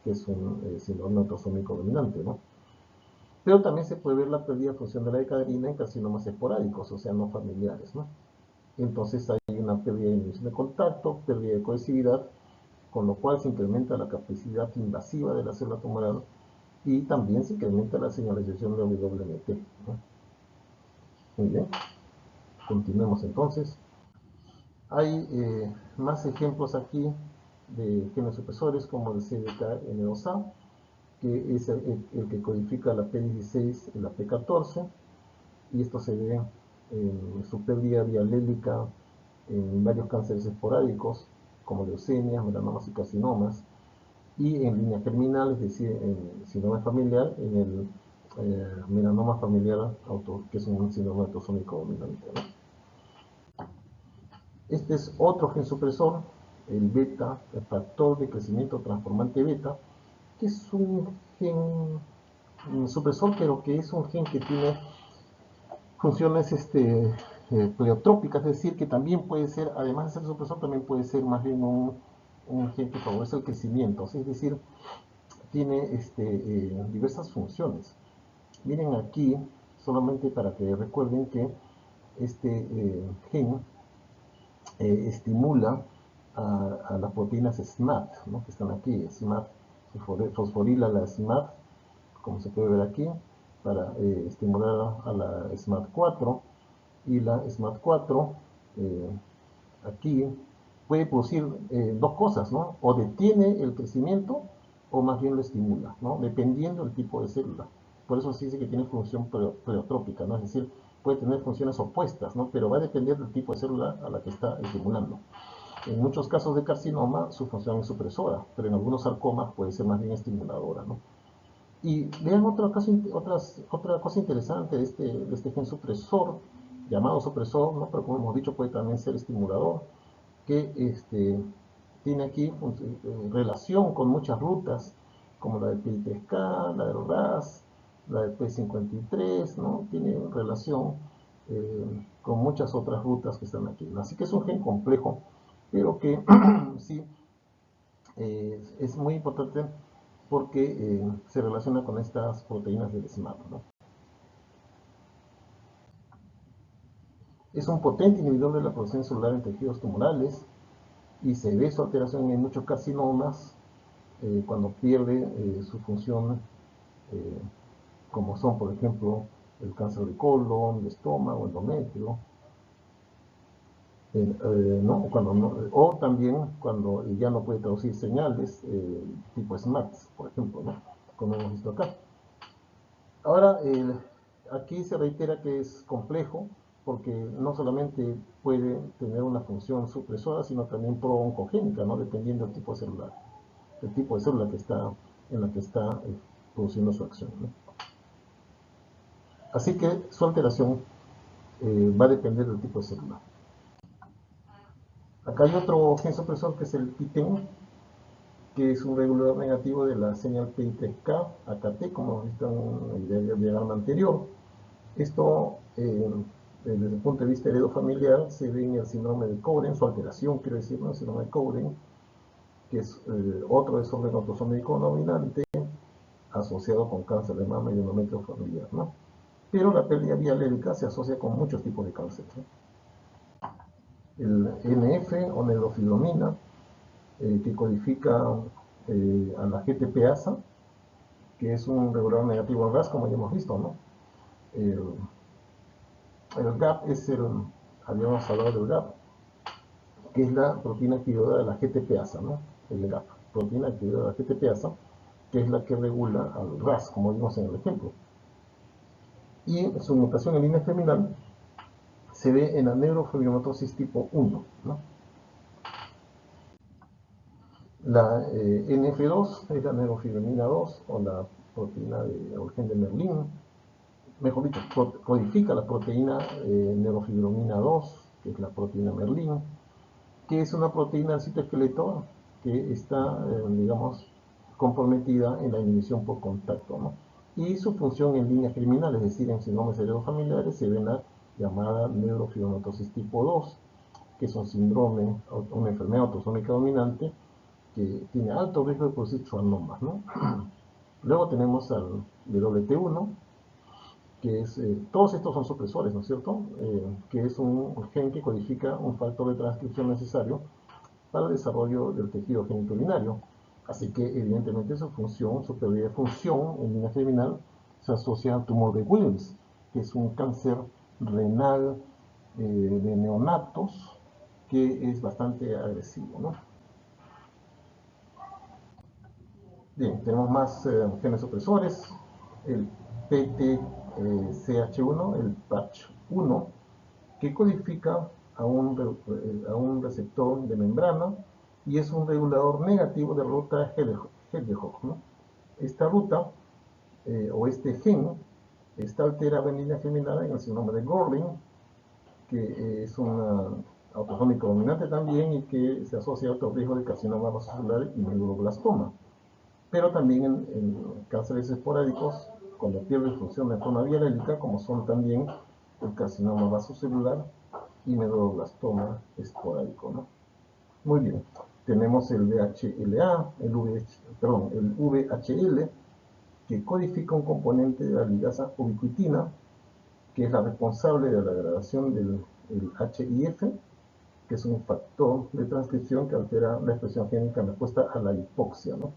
que es un síndrome autosómico dominante, ¿no? Pero también se puede ver la pérdida de función de la E-caderina en carcinomas esporádicos, o sea, no familiares, ¿no? Entonces hay una pérdida de inhibición de contacto, pérdida de cohesividad, con lo cual se incrementa la capacidad invasiva de la célula tumoral y también se incrementa la señalización de WNT, ¿no? Muy bien, continuemos entonces. Hay más ejemplos aquí de genes supresores como el CDKN2A, que es el que codifica la P16 y la P14, y esto se ve en su pérdida bialélica en varios cánceres esporádicos, como leucemias, melanomas y carcinomas, y en línea germinal, es decir, en síndrome familiar, en el melanoma familiar, que es un síndrome autosómico dominante, ¿no? Este es otro gen supresor, el beta, el factor de crecimiento transformante beta, que es un gen supresor, pero que es un gen que tiene funciones pleiotrópicas, es decir, que también puede ser, además de ser supresor, también puede ser más bien un gen que favorece el crecimiento, es decir, tiene diversas funciones. Miren aquí, solamente para que recuerden que este gen estimula a las proteínas SMAD, ¿no? Que están aquí, SMAD, fosforila la SMAD, como se puede ver aquí, para estimular a la SMAD4, y la SMAD4 aquí puede producir dos cosas, ¿no? O detiene el crecimiento o más bien lo estimula, ¿no? Dependiendo del tipo de célula. Por eso se dice que tiene función pleotrópica, ¿no? Es decir, puede tener funciones opuestas, ¿no? Pero va a depender del tipo de célula a la que está estimulando. En muchos casos de carcinoma su función es supresora, pero en algunos sarcomas puede ser más bien estimuladora, ¿no? Y vean otra cosa interesante de este gen supresor, llamado supresor, ¿no? Pero como hemos dicho puede también ser estimulador, que tiene aquí relación con muchas rutas, como la del PI3K, la del RAS, la del P53, ¿no? Tiene relación con muchas otras rutas que están aquí. Así que es un gen complejo, pero que sí es muy importante porque se relaciona con estas proteínas del SMAP, ¿no? Es un potente inhibidor de la producción celular en tejidos tumorales y se ve su alteración en muchos carcinomas cuando pierde su función, eh, como son, por ejemplo, el cáncer de colon, de estómago, endometrio, ¿no? O también cuando ya no puede traducir señales tipo SMARTS, por ejemplo, ¿no? Como hemos visto acá. Ahora, aquí se reitera que es complejo porque no solamente puede tener una función supresora, sino también pro-oncogénica, ¿no? Dependiendo del tipo de célula, que está, en la que está produciendo su acción, ¿no? Así que su alteración va a depender del tipo de célula. Acá hay otro gen supresor que es el PTEN, que es un regulador negativo de la señal PI3K, AKT, como hemos visto en el diagrama anterior. Esto, desde el punto de vista heredofamiliar, se ve en el síndrome de Cowden, su alteración, quiero decir, ¿no? El síndrome de Cowden, que es otro desorden autosómico no dominante asociado con cáncer de mama y endometrio familiar, ¿no? Pero la pérdida bialélica se asocia con muchos tipos de cáncer, ¿no? El NF o neurofibrominina, que codifica a la GTPasa, que es un regulador negativo al RAS, como ya hemos visto, ¿no? El, el GAP es habíamos hablado del GAP, que es la proteína activadora de la GTPasa, ¿no? El GAP, proteína activadora de la GTPasa, que es la que regula al RAS, como vimos en el ejemplo. Y su mutación en línea germinal se ve en la neurofibromatosis tipo 1, ¿no? La NF2 es la neurofibronina 2 o la proteína de origen de Merlin, mejor dicho, codifica la proteína neurofibronina 2, que es la proteína Merlin, que es una proteína del citoesqueleto que está, digamos, comprometida en la inhibición por contacto, ¿no? Y su función en línea germinal, es decir, en síndromes heredofamiliares, se ve en la llamada neurofibromatosis tipo 2, que es un síndrome, una enfermedad autosómica dominante que tiene alto riesgo de producir schwannomas, ¿no? Luego tenemos al WT1, que es, todos estos son supresores, ¿no es cierto? Que es un gen que codifica un factor de transcripción necesario para el desarrollo del tejido genitourinario. Así que, evidentemente, su función, su pérdida de función en línea germinal se asocia al tumor de Wilms, que es un cáncer renal de neonatos que es bastante agresivo, ¿no? Bien, tenemos más genes supresores, el PTCH1, el PATCH1, que codifica a un receptor de membrana y es un regulador negativo de ruta Hedgehog, ¿no? Esta ruta, o este gen, está alterado en línea germinal en el síndrome de Gorlin, que es una autosómico dominante también y que se asocia a otro riesgo de carcinoma vasocelular y neuroblastoma. Pero también en cánceres esporádicos, cuando pierde función de forma bialélica, como son también el carcinoma vasocelular y medulloblastoma esporádico, ¿no? Muy bien, tenemos el VHLA, el VHL, que codifica un componente de la ligasa ubiquitina, que es la responsable de la degradación del HIF, que es un factor de transcripción que altera la expresión génica en respuesta a la hipoxia, ¿no?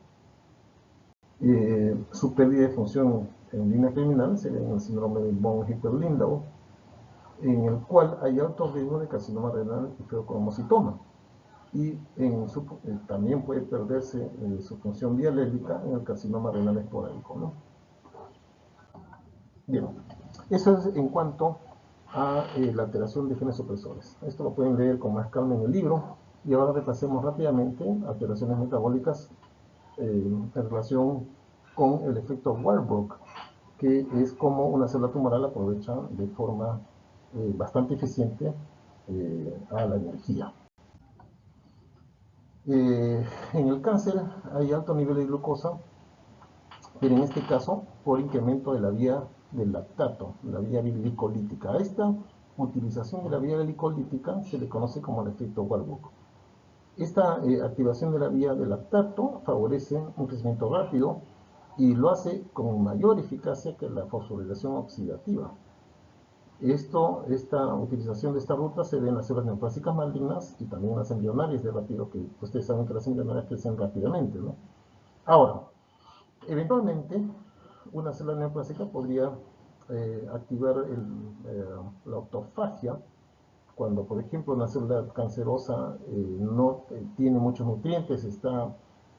Su pérdida de función en línea criminal se ve en el síndrome de von Hippel-Lindau en el cual hay alto riesgo de carcinoma renal y feocromocitoma. Y también puede perderse su función bialélica en el carcinoma renal esporádico, ¿no? Bien, eso es en cuanto a la alteración de genes supresores. Esto lo pueden leer con más calma en el libro. Y ahora repasemos rápidamente alteraciones metabólicas en relación con el efecto Warburg, que es como una célula tumoral aprovecha de forma bastante eficiente a la energía. En el cáncer hay alto nivel de glucosa, pero en este caso por incremento de la vía del lactato, la vía glicolítica. A esta utilización de la vía glicolítica se le conoce como el efecto Warburg. Esta activación de la vía del lactato favorece un crecimiento rápido y lo hace con mayor eficacia que la fosforilación oxidativa. Esta utilización de esta ruta se ve en las células neoplásicas malignas y también en las embrionarias de rápido, que ustedes saben que las embrionarias crecen rápidamente, ¿no? Ahora, eventualmente, una célula neoplásica podría activar la autofagia cuando, por ejemplo, una célula cancerosa no tiene muchos nutrientes,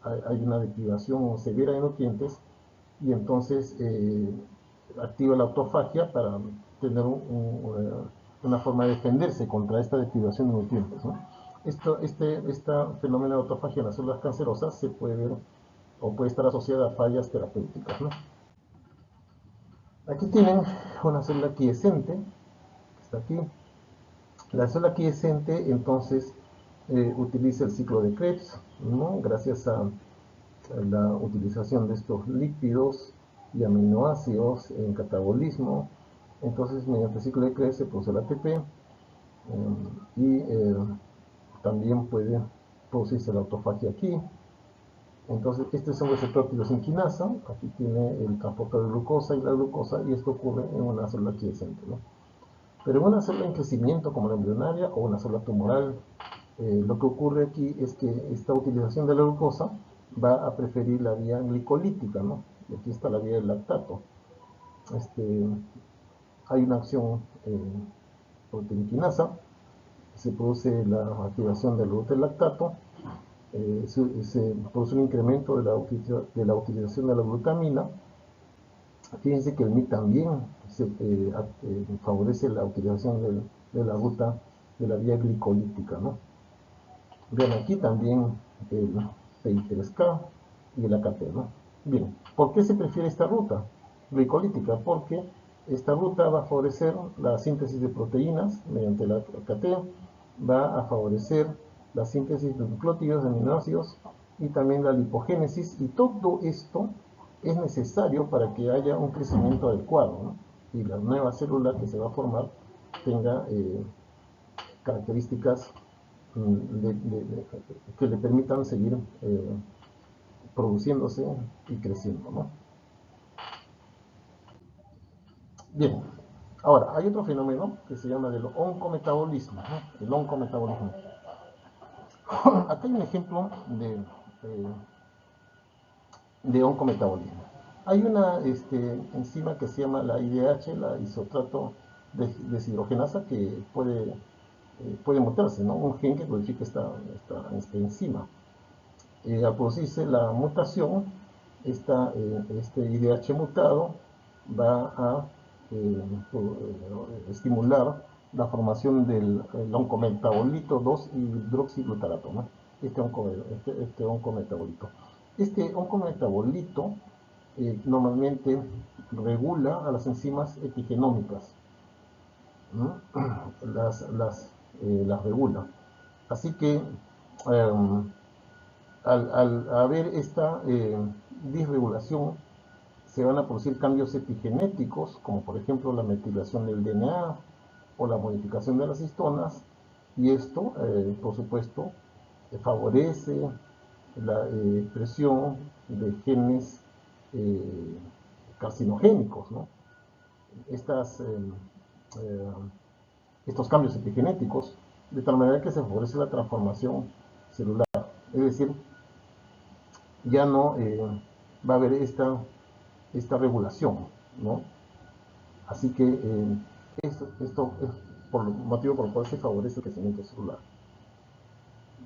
hay una deprivación severa de nutrientes, y entonces activa la autofagia para tener una forma de defenderse contra esta deprivación de nutrientes, ¿no? Este fenómeno de autofagia en las células cancerosas se puede ver o puede estar asociada a fallas terapéuticas, ¿no? Aquí tienen una célula quiescente, que está aquí. La célula quiescente entonces utiliza el ciclo de Krebs, ¿no? Gracias a la utilización de estos lípidos y aminoácidos en catabolismo. Entonces, mediante el ciclo de Krebs se produce el ATP y también puede producirse la autofagia aquí. Entonces, este es un receptor tirosinquinasa. Aquí tiene el transportador de glucosa y la glucosa, y esto ocurre en una célula quiescente, ¿no? Pero en una célula en crecimiento como la embrionaria o una célula tumoral, lo que ocurre aquí es que esta utilización de la glucosa va a preferir la vía glicolítica, ¿no? Y aquí está la vía del lactato. Hay una acción proteinquinasa, se produce la activación del lactato, se produce un incremento de la utilización de la glutamina. Fíjense que el MIT también favorece la utilización de la ruta de la vía glicolítica, ¿no? Vean aquí también el PI3K y el AKT, ¿no? Bien, ¿por qué se prefiere esta ruta glicolítica? Porque esta ruta va a favorecer la síntesis de proteínas mediante la AKT, va a favorecer la síntesis de nucleótidos, de aminoácidos y también la lipogénesis, y todo esto es necesario para que haya un crecimiento adecuado, ¿no? Y la nueva célula que se va a formar tenga características que le permitan seguir produciéndose y creciendo, ¿no? Bien, ahora hay otro fenómeno que se llama del oncometabolismo, ¿no? El oncometabolismo. Acá hay un ejemplo de oncometabolismo. Hay una enzima que se llama la IDH, la isotrato deshidrogenasa, que puede mutarse, ¿no? Un gen que codifica esta enzima. Al producirse la mutación, este IDH mutado va a estimular la formación del oncometabolito 2-hidroxiglutarato, ¿no? Este oncometabolito. Este oncometabolito normalmente regula a las enzimas epigenómicas, ¿no? Las regula. Así que al haber esta disregulación, se van a producir cambios epigenéticos, como por ejemplo la metilación del DNA o la modificación de las histonas, y esto, por supuesto, favorece la expresión de genes carcinogénicos, ¿no? Estos cambios epigenéticos, de tal manera que se favorece la transformación celular. Es decir, ya no va a haber esta regulación, ¿no? Así que esto por el motivo por el cual se favorece el crecimiento celular.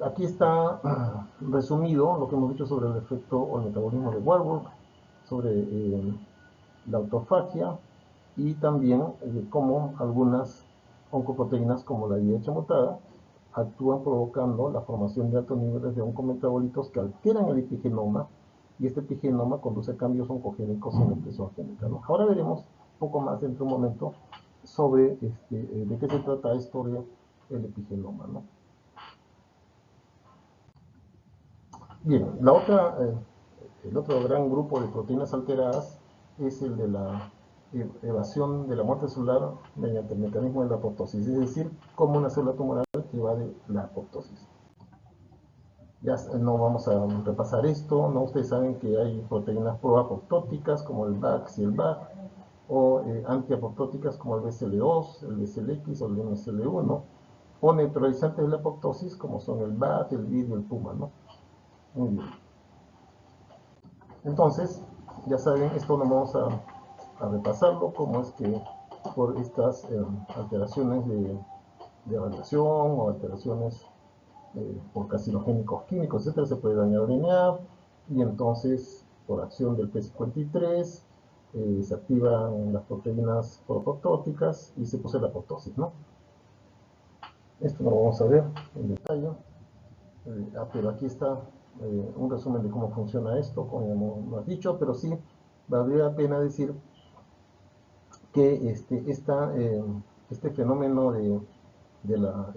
Aquí está resumido lo que hemos dicho sobre el efecto o el metabolismo de Warburg, sobre la autofagia y también cómo algunas oncoproteínas como la IDH mutada actúan provocando la formación de altos niveles de oncometabolitos que alteran el epigenoma, y este epigenoma conduce a cambios oncogénicos en la expresión génica, ¿no? Ahora veremos un poco más dentro de un momento sobre de qué se trata esto del epigenoma, ¿no? Bien, el otro gran grupo de proteínas alteradas es el de la evasión de la muerte celular mediante el mecanismo de la apoptosis, es decir, como una célula tumoral que evade la apoptosis. Ya no vamos a repasar esto, ¿no? Ustedes saben que hay proteínas proapoptóticas como el BAX y el BAC, o antiapoptóticas como el BCL2, el BCLX o el MCL1, o neutralizantes de la apoptosis como son el BAT, el BID y el PUMA, ¿no? Muy bien. Entonces, ya saben, esto no vamos a repasarlo, cómo es que por estas alteraciones de radiación o alteraciones por carcinogénicos químicos, etcétera, se puede dañar el DNA, y entonces por acción del P53 se activan las proteínas proapoptóticas y se produce la apoptosis, ¿no? Esto lo vamos a ver en detalle, pero aquí está un resumen de cómo funciona esto, como hemos dicho, pero sí valdría la pena decir que este fenómeno de la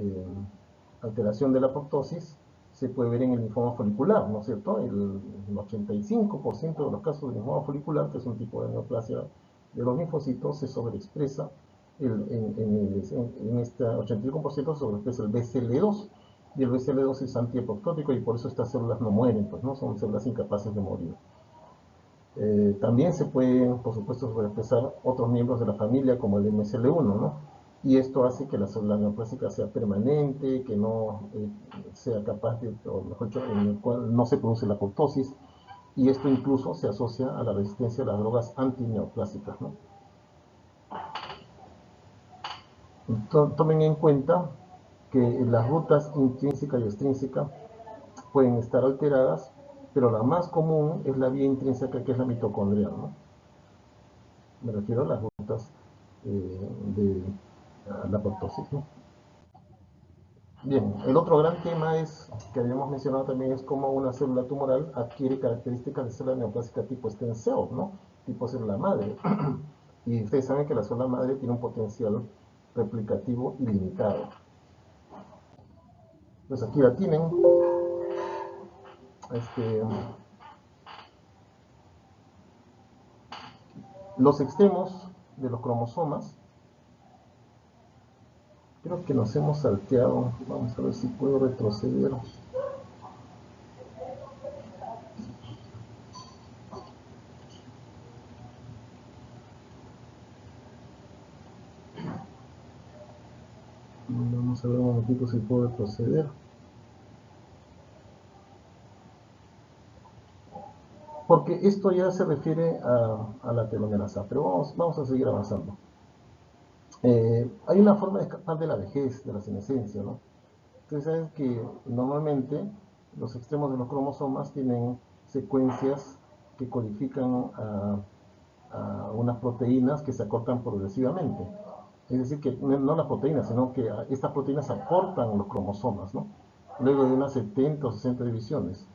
alteración de la apoptosis se puede ver en el linfoma folicular, ¿no es cierto? El 85% de los casos de linfoma folicular, que es un tipo de neoplasia de los linfocitos, se sobreexpresa en este 85% se sobreexpresa el BCL2, y el BCL2 es antiapoptótico y por eso estas células no mueren, pues no son células incapaces de morir. También se pueden, por supuesto, sobreexpresar otros miembros de la familia como el MSL1, ¿no? Y esto hace que la célula neoplásica sea permanente, que no sea capaz de, o mejor dicho, en el cual no se produce la apoptosis, y esto incluso se asocia a la resistencia a las drogas antineoplásicas, ¿no? Tomen en cuenta que las rutas intrínseca y extrínseca pueden estar alteradas, pero la más común es la vía intrínseca, que es la mitocondrial, ¿no? Me refiero a las rutas de la apoptosis, ¿no? Bien, el otro gran tema que habíamos mencionado también, es cómo una célula tumoral adquiere características de célula neoplásica tipo stem cell, ¿no? Tipo célula madre. Y ustedes saben que la célula madre tiene un potencial replicativo ilimitado. Pues aquí la tienen. Los extremos de los cromosomas, creo que nos hemos salteado. Vamos a ver si puedo retroceder. Vamos a ver un momentito si puedo retroceder. Porque esto ya se refiere a la telomerasa, pero vamos a seguir avanzando. Hay una forma de escapar de la vejez, de la senescencia, ¿no? Ustedes saben que normalmente los extremos de los cromosomas tienen secuencias que codifican a unas proteínas que se acortan progresivamente. Es decir, que no las proteínas, sino que estas proteínas acortan los cromosomas, ¿no? Luego de unas 70 o 60 divisiones.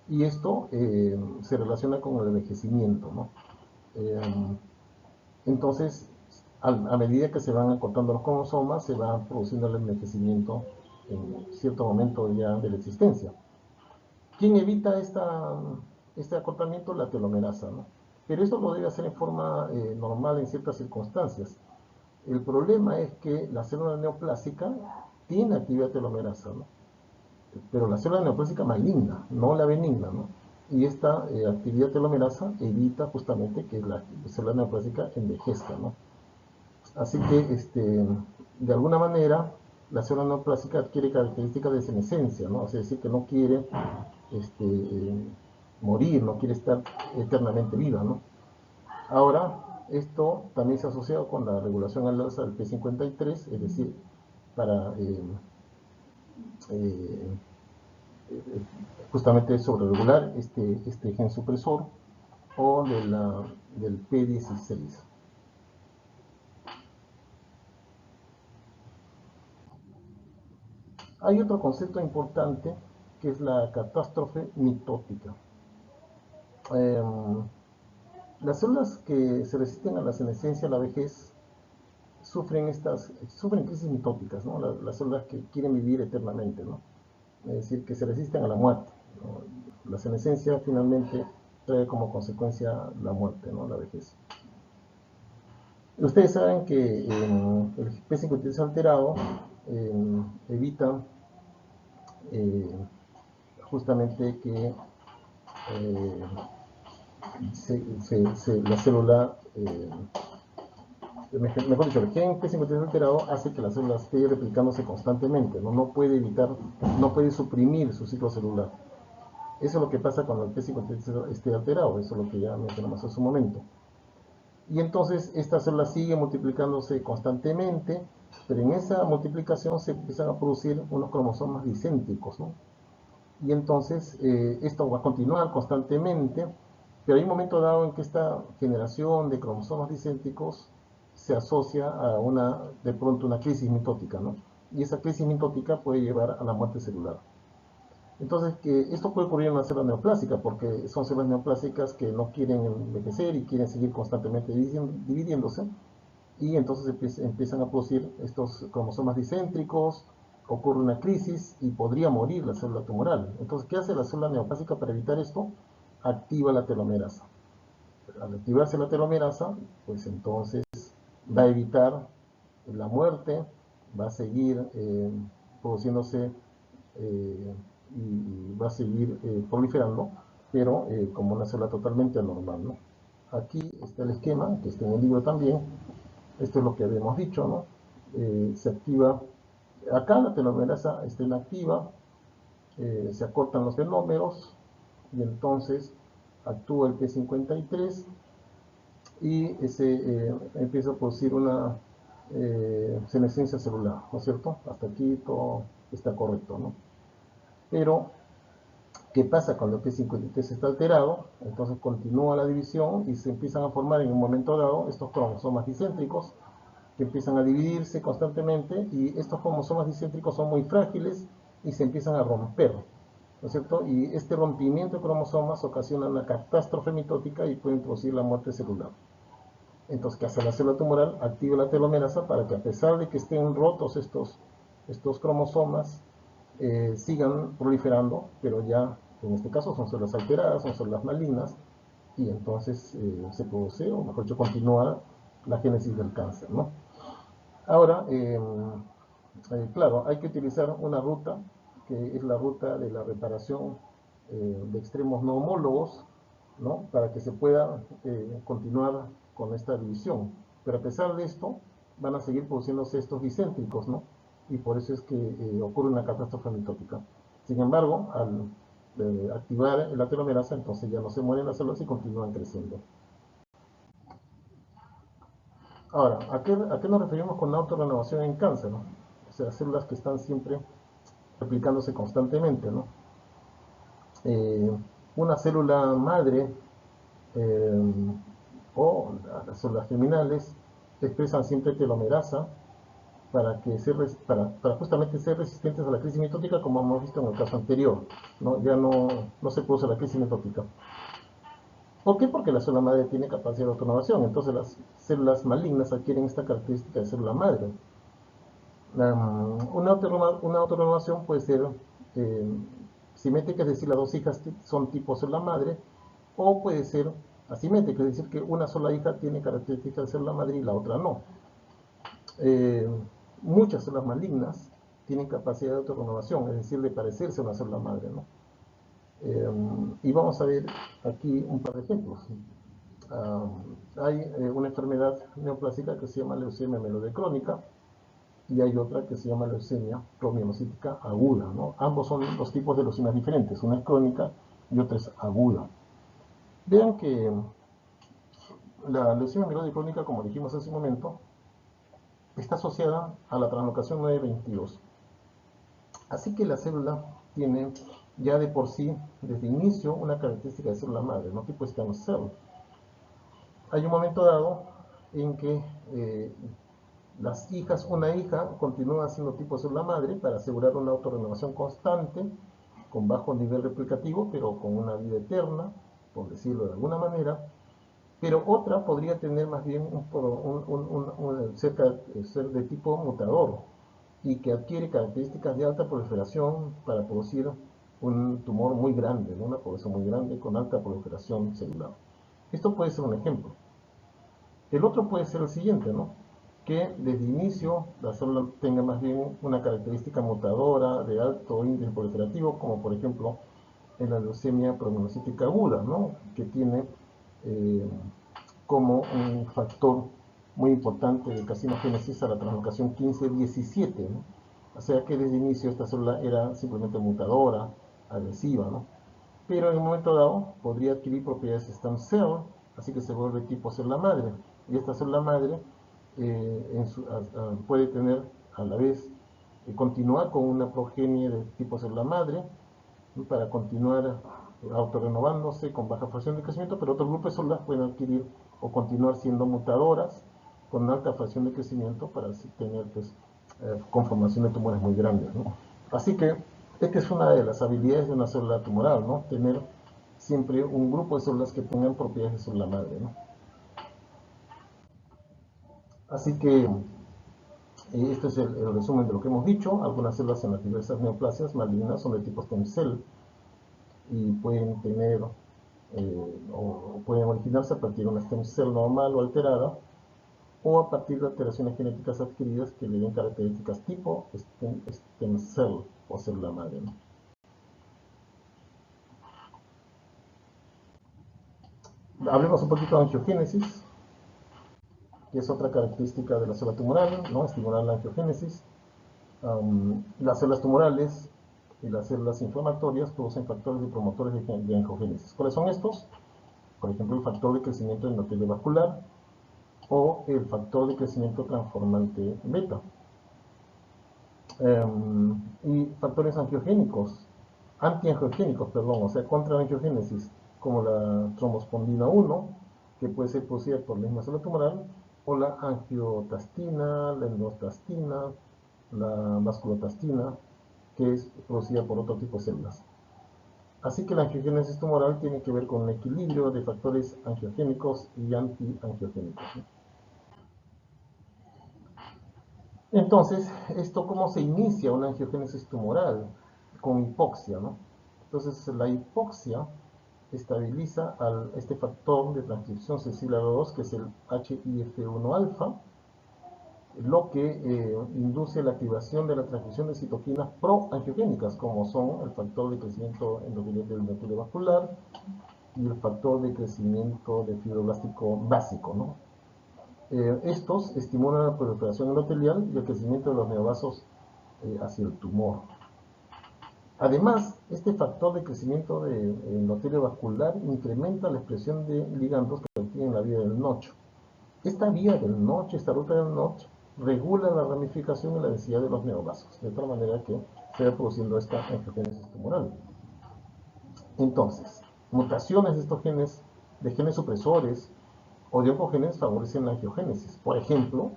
Y esto se relaciona con el envejecimiento, ¿no? Entonces, a medida que se van acortando los cromosomas, se va produciendo el envejecimiento en cierto momento ya de la existencia. ¿Quién evita este acortamiento? La telomerasa, ¿no? Pero esto lo debe hacer en forma normal en ciertas circunstancias. El problema es que la célula neoplásica tiene actividad telomerasa, ¿no? Pero la célula neoplásica maligna, no la benigna, ¿no? Y esta actividad telomerasa evita justamente que la célula neoplásica envejezca, ¿no? Así que, de alguna manera, la célula neoplásica adquiere características de senescencia, ¿no? Es decir, que no quiere morir, no quiere estar eternamente viva, ¿no? Ahora, esto también se ha asociado con la regulación al alza del P53, es decir, para justamente sobre regular este gen supresor o del P16. Hay otro concepto importante que es la catástrofe mitótica. Las células que se resisten a la senescencia, a la vejez, sufren crisis mitóticas, ¿no? Las células que quieren vivir eternamente, ¿no? Es decir, que se resisten a la muerte, ¿no? La senescencia finalmente trae como consecuencia la muerte, ¿no? La vejez. Ustedes saben que el P53 alterado evita justamente que la célula, mejor dicho, el gen P53 alterado hace que la célula esté replicándose constantemente, ¿no? No puede evitar, no puede suprimir su ciclo celular. Eso es lo que pasa cuando el P53 esté alterado, eso es lo que ya mencionamos hace un momento. Y entonces estas células siguen multiplicándose constantemente, pero en esa multiplicación se empiezan a producir unos cromosomas dicéntricos, ¿no? Y entonces esto va a continuar constantemente, pero hay un momento dado en que esta generación de cromosomas dicéntricos se asocia a de pronto una crisis mitótica, ¿no? Y esa crisis mitótica puede llevar a la muerte celular. Entonces, esto puede ocurrir en una célula neoplásica, porque son células neoplásicas que no quieren envejecer y quieren seguir constantemente dividiéndose, y entonces empiezan a producir estos cromosomas dicéntricos, ocurre una crisis y podría morir la célula tumoral. Entonces, ¿qué hace la célula neoplásica para evitar esto? Activa la telomerasa. Al activarse la telomerasa, pues entonces va a evitar la muerte, va a seguir produciéndose y va a seguir proliferando, pero como una célula totalmente anormal, ¿no? Aquí está el esquema, que está en el libro también. Esto es lo que habíamos dicho, ¿no? Se activa, acá la telomerasa está inactiva, se acortan los telómeros y entonces actúa el P53 y empieza a producir una senescencia celular, ¿no es cierto? Hasta aquí todo está correcto, ¿no? Pero, ¿qué pasa cuando el P53 está alterado? Entonces continúa la división y se empiezan a formar en un momento dado estos cromosomas dicéntricos que empiezan a dividirse constantemente y estos cromosomas dicéntricos son muy frágiles y se empiezan a romper, ¿no es cierto? Y este rompimiento de cromosomas ocasiona una catástrofe mitótica y puede introducir la muerte celular. Entonces, ¿qué hace la célula tumoral? Activa la telomerasa para que a pesar de que estén rotos estos cromosomas, sigan proliferando, pero ya en este caso son células alteradas, son células malignas, y entonces se produce, o mejor dicho, continúa la génesis del cáncer, ¿no? Ahora, claro, hay que utilizar una ruta, que es la ruta de la reparación de extremos no homólogos, ¿no? Para que se pueda continuar con esta división. Pero a pesar de esto, van a seguir produciéndose estos dicéntricos, ¿no? Y por eso es que ocurre una catástrofe mitótica. Sin embargo, al activar la telomerasa, entonces ya no se mueren las células y continúan creciendo. Ahora, ¿a qué nos referimos con autorrenovación en cáncer, ¿no? O sea, células que están siempre replicándose constantemente, ¿no? Una célula madre eh, o las células germinales expresan siempre telomerasa para justamente ser resistentes a la crisis mitótica, como hemos visto en el caso anterior, ¿no? Ya no se produce la crisis mitótica. ¿Por qué? Porque la célula madre tiene capacidad de autorrenovación, entonces las células malignas adquieren esta característica de célula madre. Una autorrenovación puede ser simétrica, es decir, las dos hijas son tipo célula madre, o puede ser asimétrica, es decir, que una sola hija tiene características de célula madre y la otra no. Muchas células malignas tienen capacidad de autorrenovación, es decir, de parecerse a una célula madre, ¿no? Y vamos a ver aquí un par de ejemplos. Hay una enfermedad neoplásica que se llama leucemia mieloide crónica, y hay otra que se llama leucemia promielocítica aguda, ¿no? Ambos son dos tipos de leucemias diferentes, una es crónica y otra es aguda. Vean que la leucemia mieloide crónica, como dijimos hace un momento, está asociada a la translocación 922. Así que la célula tiene ya de por sí, desde inicio, una característica de célula madre, ¿no? Tipo stem cell. Hay un momento dado en que las hijas, una hija continúa siendo tipo célula madre para asegurar una autorrenovación constante, con bajo nivel replicativo, pero con una vida eterna, por decirlo de alguna manera. Pero otra podría tener más bien ser de tipo mutador y que adquiere características de alta proliferación para producir un tumor muy grande, ¿no? Una población muy grande con alta proliferación celular. Esto puede ser un ejemplo. El otro puede ser el siguiente, ¿no? Que desde inicio la célula tenga más bien una característica mutadora de alto índice proliferativo, como por ejemplo en la leucemia prominocítica aguda, ¿no? Que tiene como un factor muy importante de carcinogénesis a la translocación 15-17, ¿no? O sea que desde el inicio esta célula era simplemente mutadora, agresiva, ¿no? Pero en un momento dado podría adquirir propiedades stem cell, así que se vuelve tipo célula madre. Y esta célula madre puede tener a la vez continuar con una progenie de tipo célula madre, ¿no? Para continuar autorrenovándose con baja fracción de crecimiento, pero otros grupos de células pueden adquirir o continuar siendo mutadoras con alta fracción de crecimiento para así tener pues, conformación de tumores muy grandes, ¿no? Así que esta es una de las habilidades de una célula tumoral, ¿no? Tener siempre un grupo de células que tengan propiedades de célula madre, ¿no? Así que este es el resumen de lo que hemos dicho. Algunas células en las diversas neoplasias malignas son de tipo stem cell y pueden tener o pueden originarse a partir de una stem cell normal o alterada, o a partir de alteraciones genéticas adquiridas que le den características tipo stem cell o célula madre, ¿no? Hablemos un poquito de angiogénesis, que es otra característica de la célula tumoral, ¿no? Estimular la angiogénesis. Las células tumorales y las células inflamatorias producen factores y promotores de angiogénesis. ¿Cuáles son estos? Por ejemplo, el factor de crecimiento endotelio vascular o el factor de crecimiento transformante beta. Y factores angiogénicos, antiangiogénicos, perdón, o sea, contra la angiogénesis, como la trombospondina 1, que puede ser producida por la misma célula tumoral, o la angiotastina, la endotastina, la vasculotastina, que es producida por otro tipo de células. Así que la angiogénesis tumoral tiene que ver con un equilibrio de factores angiogénicos y antiangiogénicos, ¿no? Entonces, ¿esto cómo se inicia una angiogénesis tumoral? Con hipoxia, ¿no? Entonces, la hipoxia estabiliza este factor de transcripción sensible a los 2, que es el HIF1 alfa, lo que induce la activación de la transcripción de citoquinas proangiogénicas, como son el factor de crecimiento del endotelio vascular y el factor de crecimiento de fibroblástico básico, ¿no? Estos estimulan la proliferación endotelial y el crecimiento de los neovasos hacia el tumor. Además, este factor de crecimiento de endotelio vascular incrementa la expresión de ligandos que tienen la vía del Notch. Esta vía del Notch, esta ruta del Notch, regula la ramificación y la densidad de los neovasos, de tal manera que se va produciendo esta angiogénesis tumoral. Entonces, mutaciones de estos genes, de genes supresores o de oncogenes, favorecen la angiogénesis. Por ejemplo,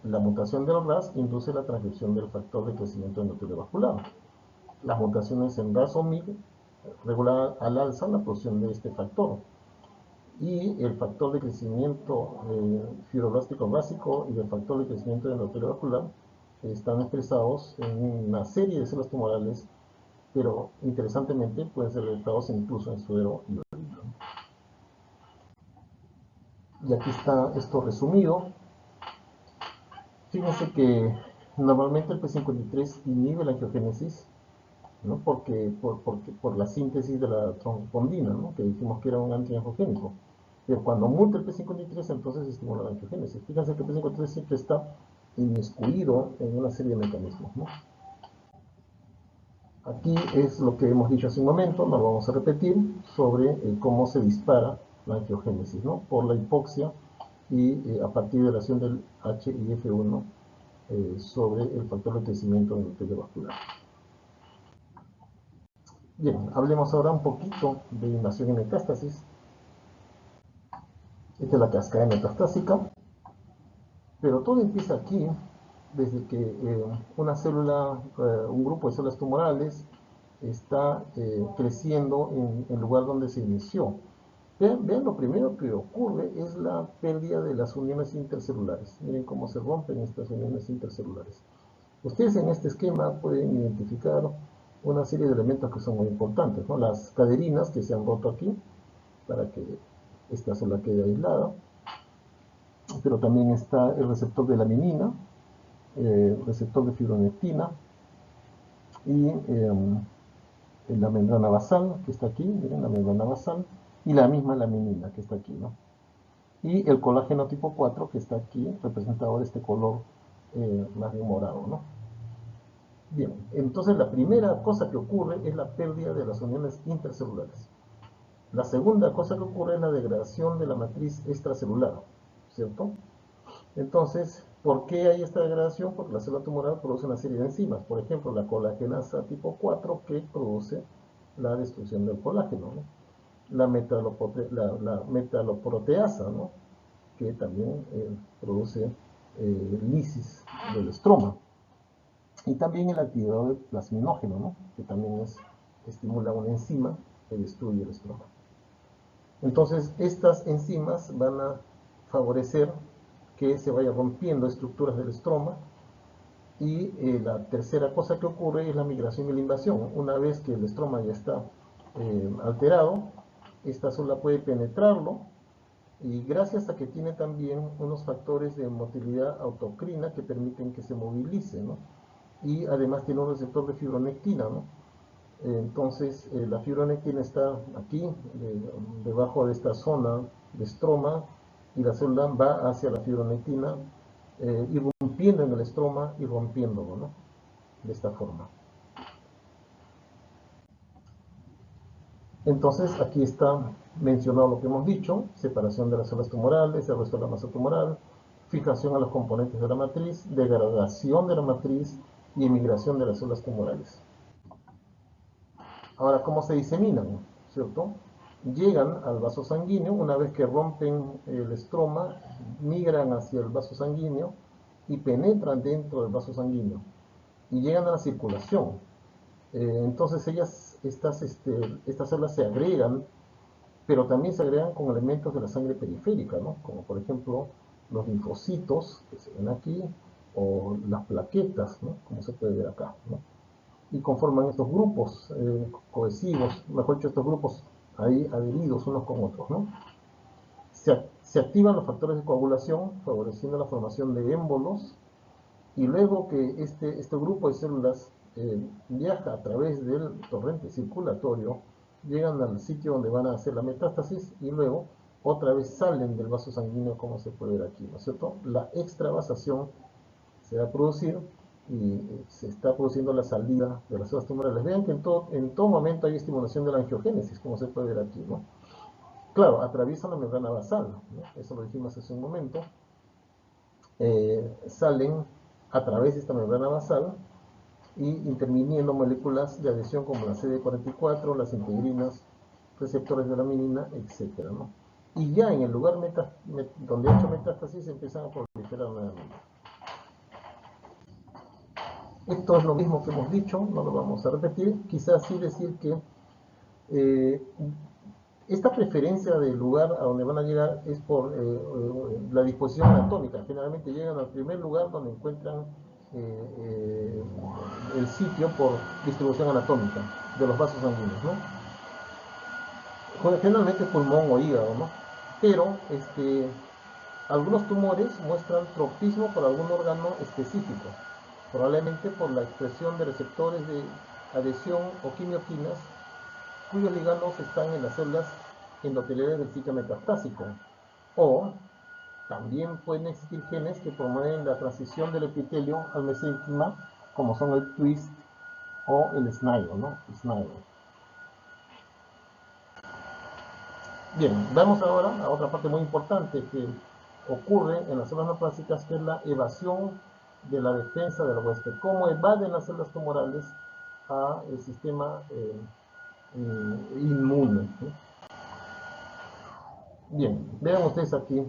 la mutación del RAS induce la transcripción del factor de crecimiento endotelio vascular. Las mutaciones en RAS o MYC regulan al alza la producción de este factor. Y el factor de crecimiento fibroblástico básico y el factor de crecimiento endotelio vascular están expresados en una serie de células tumorales, pero interesantemente pueden ser detectados incluso en suero y orina. Y aquí está esto resumido. Fíjense que normalmente el P53 inhibe la angiogénesis, ¿no? Por la síntesis de la trombondina, ¿no? Que dijimos que era un antiangiogénico. Pero cuando muta el P53, entonces estimula la angiogénesis. Fíjense que el P53 siempre está inmiscuido en una serie de mecanismos, ¿no? Aquí es lo que hemos dicho hace un momento, no lo vamos a repetir, sobre cómo se dispara la angiogénesis, ¿no? Por la hipoxia y a partir de la acción del HIF1 sobre el factor de crecimiento endotelio vascular. Bien, hablemos ahora un poquito de invasión y metástasis. Esta es la cascada metastásica, pero todo empieza aquí, desde que una célula, un grupo de células tumorales está creciendo en el lugar donde se inició. Vean, lo primero que ocurre es la pérdida de las uniones intercelulares. Miren cómo se rompen estas uniones intercelulares. Ustedes en este esquema pueden identificar una serie de elementos que son muy importantes, ¿no? Las caderinas que se han roto aquí, para que esta célula quede aislada, pero también está el receptor de laminina, el receptor de fibronectina y la membrana basal que está aquí, miren la membrana basal, y la misma laminina que está aquí, ¿no? Y el colágeno tipo 4 que está aquí, representado de este color más bien morado, ¿no? Bien, entonces la primera cosa que ocurre es la pérdida de las uniones intercelulares. La segunda cosa que ocurre es la degradación de la matriz extracelular, ¿cierto? Entonces, ¿por qué hay esta degradación? Porque la célula tumoral produce una serie de enzimas, por ejemplo, la colagenasa tipo 4 que produce la destrucción del colágeno, ¿no? La metaloproteasa, ¿no? Que también produce lisis del estroma. Y también el activador plasminógeno, ¿no? Que también estimula una enzima que destruye el estroma. Entonces, estas enzimas van a favorecer que se vaya rompiendo estructuras del estroma. Y la tercera cosa que ocurre es la migración y la invasión. Una vez que el estroma ya está alterado, esta célula puede penetrarlo, y gracias a que tiene también unos factores de motilidad autocrina que permiten que se movilice, ¿no? Y además tiene un receptor de fibronectina, ¿no? Entonces la fibronectina está aquí, debajo de esta zona de estroma, y la célula va hacia la fibronectina, irrumpiendo en el estroma y rompiéndolo, ¿no? De esta forma. Entonces aquí está mencionado lo que hemos dicho: separación de las células tumorales, el resto de la masa tumoral, fijación a los componentes de la matriz, degradación de la matriz y emigración de las células tumorales. Ahora, ¿cómo se diseminan? ¿Cierto? Llegan al vaso sanguíneo, una vez que rompen el estroma, migran hacia el vaso sanguíneo y penetran dentro del vaso sanguíneo y llegan a la circulación. Entonces estas células se agregan, pero también se agregan con elementos de la sangre periférica, ¿no? Como por ejemplo los linfocitos que se ven aquí, o las plaquetas, ¿no? Como se puede ver acá, ¿no? Y conforman estos grupos cohesivos, mejor dicho, estos grupos ahí adheridos unos con otros, ¿no? Se activan los factores de coagulación, favoreciendo la formación de émbolos, y luego que este grupo de células viaja a través del torrente circulatorio, llegan al sitio donde van a hacer la metástasis y luego otra vez salen del vaso sanguíneo, como se puede ver aquí, ¿no es cierto? La extravasación se va a producir y se está produciendo la salida de las células tumorales. Vean que en todo momento hay estimulación de la angiogénesis, como se puede ver aquí, ¿no? Claro, atraviesan la membrana basal, ¿no? Eso lo dijimos hace un momento. Salen a través de esta membrana basal y interviniendo moléculas de adhesión como la CD44, las integrinas, receptores de laminina, etc., ¿no? Y ya en el lugar donde ha hecho metástasis empiezan a proliferar nuevamente. Esto es lo mismo que hemos dicho, no lo vamos a repetir. Quizás sí decir que esta preferencia del lugar a donde van a llegar es por la disposición anatómica. Generalmente llegan al primer lugar donde encuentran el sitio por distribución anatómica de los vasos sanguíneos, ¿no? Generalmente pulmón o hígado, ¿no? Pero algunos tumores muestran tropismo por algún órgano específico, probablemente por la expresión de receptores de adhesión o quimioquinas cuyos ligandos están en las células endoteliales del sitio metastásico. O también pueden existir genes que promueven la transición del epitelio al mesénquima, como son el twist o el SNIDE, ¿no? Bien, vamos ahora a otra parte muy importante que ocurre en las células neoplásicas, que es la evasión de la defensa del huésped, cómo evaden las células tumorales al sistema inmune, ¿sí? Bien, vean ustedes aquí,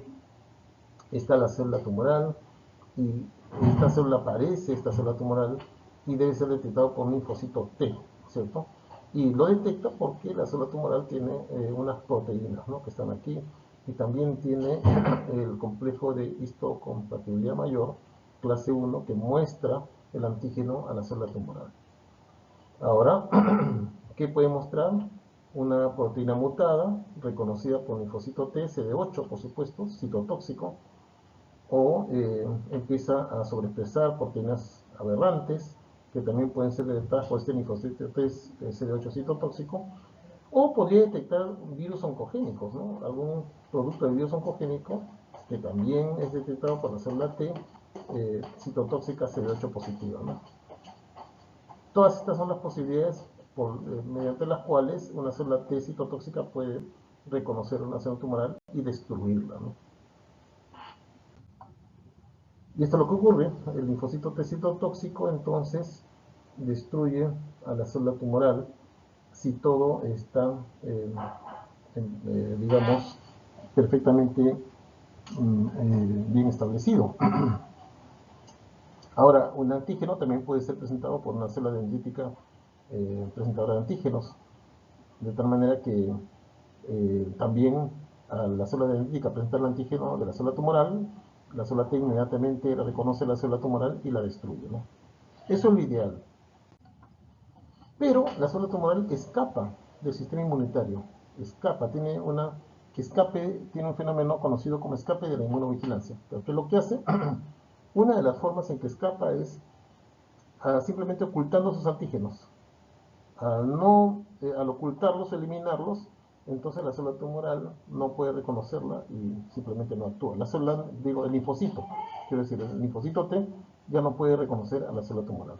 está la célula tumoral y esta célula aparece, esta célula tumoral, y debe ser detectado por un linfocito T, ¿cierto? Y lo detecta porque la célula tumoral tiene unas proteínas, ¿no?, que están aquí, y también tiene el complejo de histocompatibilidad mayor, clase 1, que muestra el antígeno a la célula tumoral. Ahora, ¿qué puede mostrar? Una proteína mutada, reconocida por linfocito T, CD8, por supuesto, citotóxico, o empieza a sobreexpresar proteínas aberrantes, que también pueden ser detectadas por este linfocito T, CD8 citotóxico, o podría detectar virus oncogénicos, ¿no? Algún producto de virus oncogénico que también es detectado por la célula T, citotóxica CD8 positiva, ¿no? Todas estas son las posibilidades mediante las cuales una célula T citotóxica puede reconocer una célula tumoral y destruirla, ¿no? Y esto es lo que ocurre: el linfocito T citotóxico entonces destruye a la célula tumoral si todo está, digamos, perfectamente bien establecido. Ahora, un antígeno también puede ser presentado por una célula dendrítica presentadora de antígenos, de tal manera que también a la célula dendrítica presentar el antígeno de la célula tumoral, la célula T inmediatamente reconoce la célula tumoral y la destruye, ¿no? Eso es lo ideal. Pero la célula tumoral escapa del sistema inmunitario, tiene tiene un fenómeno conocido como escape de la inmunovigilancia. ¿Qué es lo que hace? Una de las formas en que escapa es simplemente ocultando sus antígenos. Al ocultarlos o eliminarlos, entonces la célula tumoral no puede reconocerla y simplemente no actúa. La célula, el linfocito, quiero decir, el linfocito T ya no puede reconocer a la célula tumoral.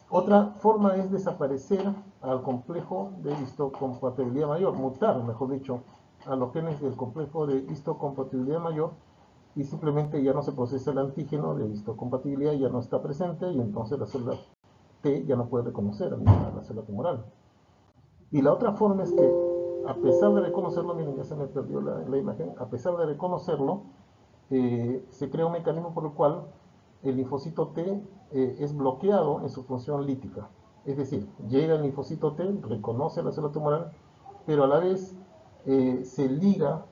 Otra forma es desaparecer al complejo de histocompatibilidad mayor, mutar, mejor dicho, a los genes del complejo de histocompatibilidad mayor, y simplemente ya no se procesa el antígeno de histocompatibilidad, ya no está presente, y entonces la célula T ya no puede reconocer a la célula tumoral. Y la otra forma es que, a pesar de reconocerlo, miren, ya se me perdió la imagen, a pesar de reconocerlo, se crea un mecanismo por el cual el linfocito T es bloqueado en su función lítica. Es decir, llega el linfocito T, reconoce la célula tumoral, pero a la vez se liga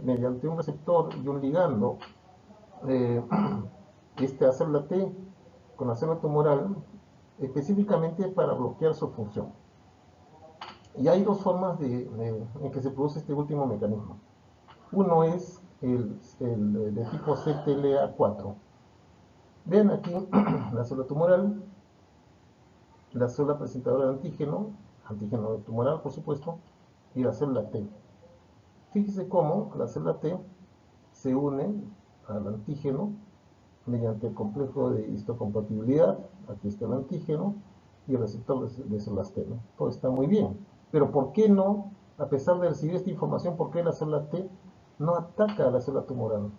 mediante un receptor y un ligando esta célula T con la célula tumoral específicamente para bloquear su función. Y hay dos formas en que se produce este último mecanismo. Uno es el de tipo CTLA4. Vean aquí la célula tumoral, la célula presentadora de antígeno tumoral, por supuesto, y la célula T. Fíjese cómo la célula T se une al antígeno mediante el complejo de histocompatibilidad. Aquí está el antígeno y el receptor de células T, ¿no? Todo está muy bien. Pero ¿por qué no, a pesar de recibir esta información, por qué la célula T no ataca a la célula tumoral?